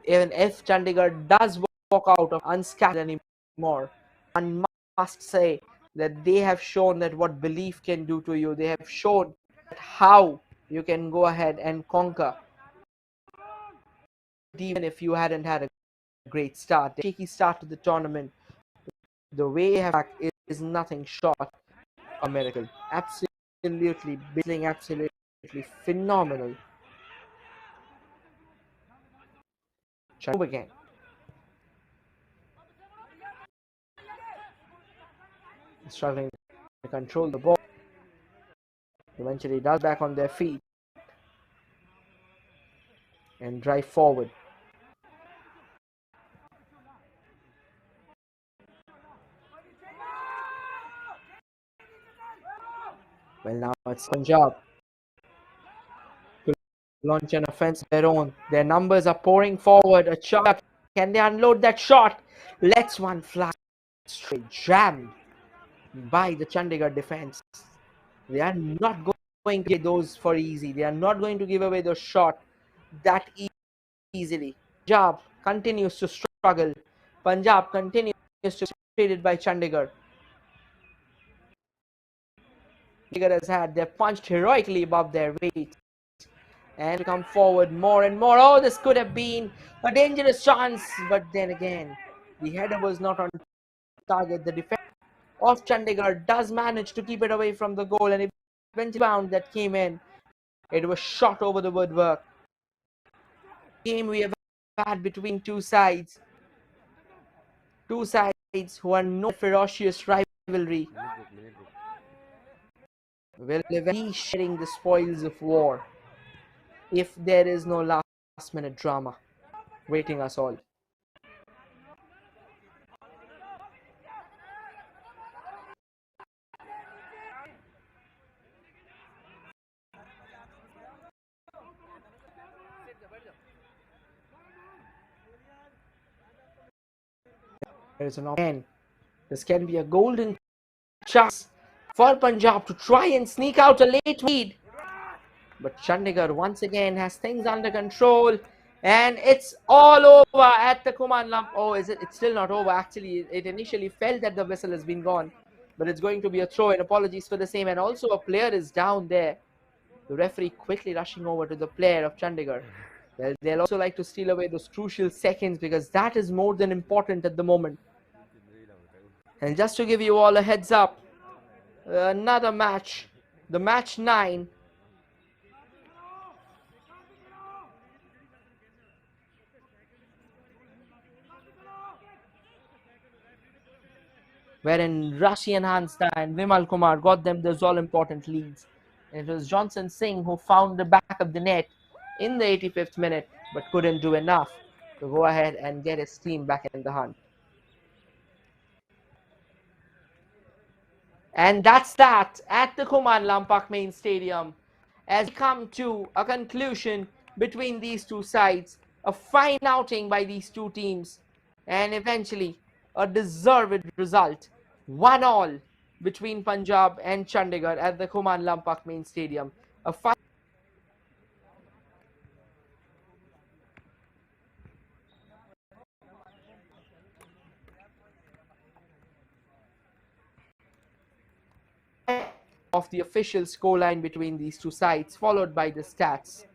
Speaker 2: Even if Chandigarh does walk out of unscathed anymore, one must say that they have shown that what belief can do to you. They have shown how you can go ahead and conquer, even if you hadn't had a great start. A shaky start to the tournament. The way they have back is nothing short of a miracle. Absolutely bizzling, absolutely phenomenal. Move again. Struggling to control the ball. Eventually does back on their feet and drive forward. Well, now it's Punjab to launch an offense of their own. Their numbers are pouring forward. A shot. Can they unload that shot? Lets one fly straight. Jammed by the Chandigarh defense. They are not going to get those for easy. They are not going to give away those shots that easily. Punjab continues to struggle. Punjab continues to be treated by Chandigarh. Chandigarh has had, they've punched heroically above their weight and come forward more and more. Oh, this could have been a dangerous chance, but then again, the header was not on target. The defense of Chandigarh does manage to keep it away from the goal, and eventually bound that came in. It was shot over the woodwork. Game we have bad between two sides. Two sides who are no ferocious rivalry will be sharing the spoils of war if there is no last minute drama waiting us all. There is an option. This can be a golden chance for Punjab to try and sneak out a late lead. But Chandigarh once again has things under control, and it's all over at the command lump. Oh, is it? It's still not over. Actually, it initially felt that the whistle has been gone, but it's going to be a throw. And apologies for the same. And also, a player is down there. The referee quickly rushing over to the player of Chandigarh. Well, they'll also like to steal away those crucial seconds because that is more than important at the moment. And just to give you all a heads up, another match, the match 9. Wherein Rashi Hansta and Vimal Kumar got them those all-important leads. And it was Johnson Singh who found the back of the net in the 85th minute, but couldn't do enough to go ahead and get his team back in the hunt. And that's that at the Kuman Lampak main stadium. As we come to a conclusion between these two sides, a fine outing by these two teams, and eventually a deserved result, 1-1 between Punjab and Chandigarh at the Kuman Lampak main stadium. A fine of the official scoreline between these two sides, followed by the stats.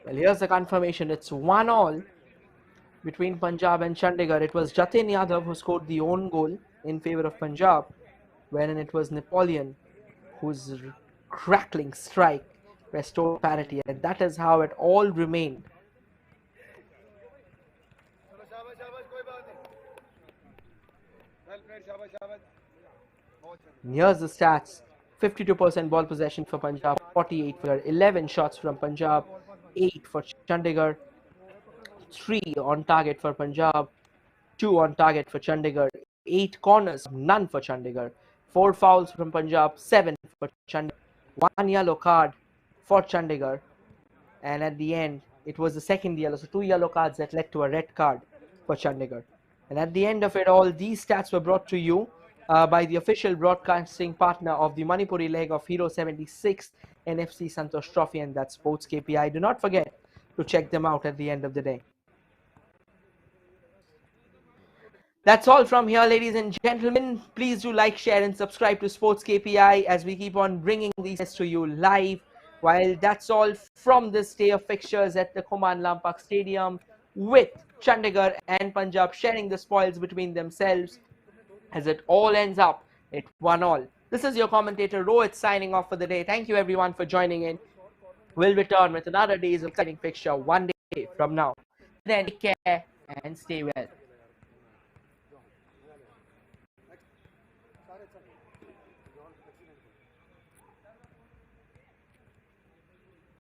Speaker 2: Well, here's the confirmation. It's 1-1 between Punjab and Chandigarh. It was Jatin Yadav who scored the own goal in favor of Punjab, wherein it was Napoleon whose crackling strike restored parity, and that is how it all remained. And here's the stats. 52% ball possession for Punjab, 48 for 11 shots from Punjab, 8 for Chandigarh, 3 on target for Punjab, 2 on target for Chandigarh, 8 corners, none for Chandigarh, 4 fouls from Punjab, 7 for Chandigarh, 1 yellow card for Chandigarh, and at the end it was the second yellow, so 2 yellow cards that led to a red card for Chandigarh. And at the end of it all, these stats were brought to you by the official broadcasting partner of the Manipuri leg of Hero 76 NFC Santosh Trophy, and that's SportsKPI. Do not forget to check them out at the end of the day. That's all from here, ladies and gentlemen. Please do like, share, and subscribe to SportsKPI as we keep on bringing these to you live. While that's all from this day of fixtures at the Kuman Lampak Stadium, with Chandigarh and Punjab sharing the spoils between themselves, as it all ends up at 1-1. This is your commentator Rohit signing off for the day. Thank you everyone for joining in. We'll return with another day's exciting fixture one day from now. Then take care and stay well.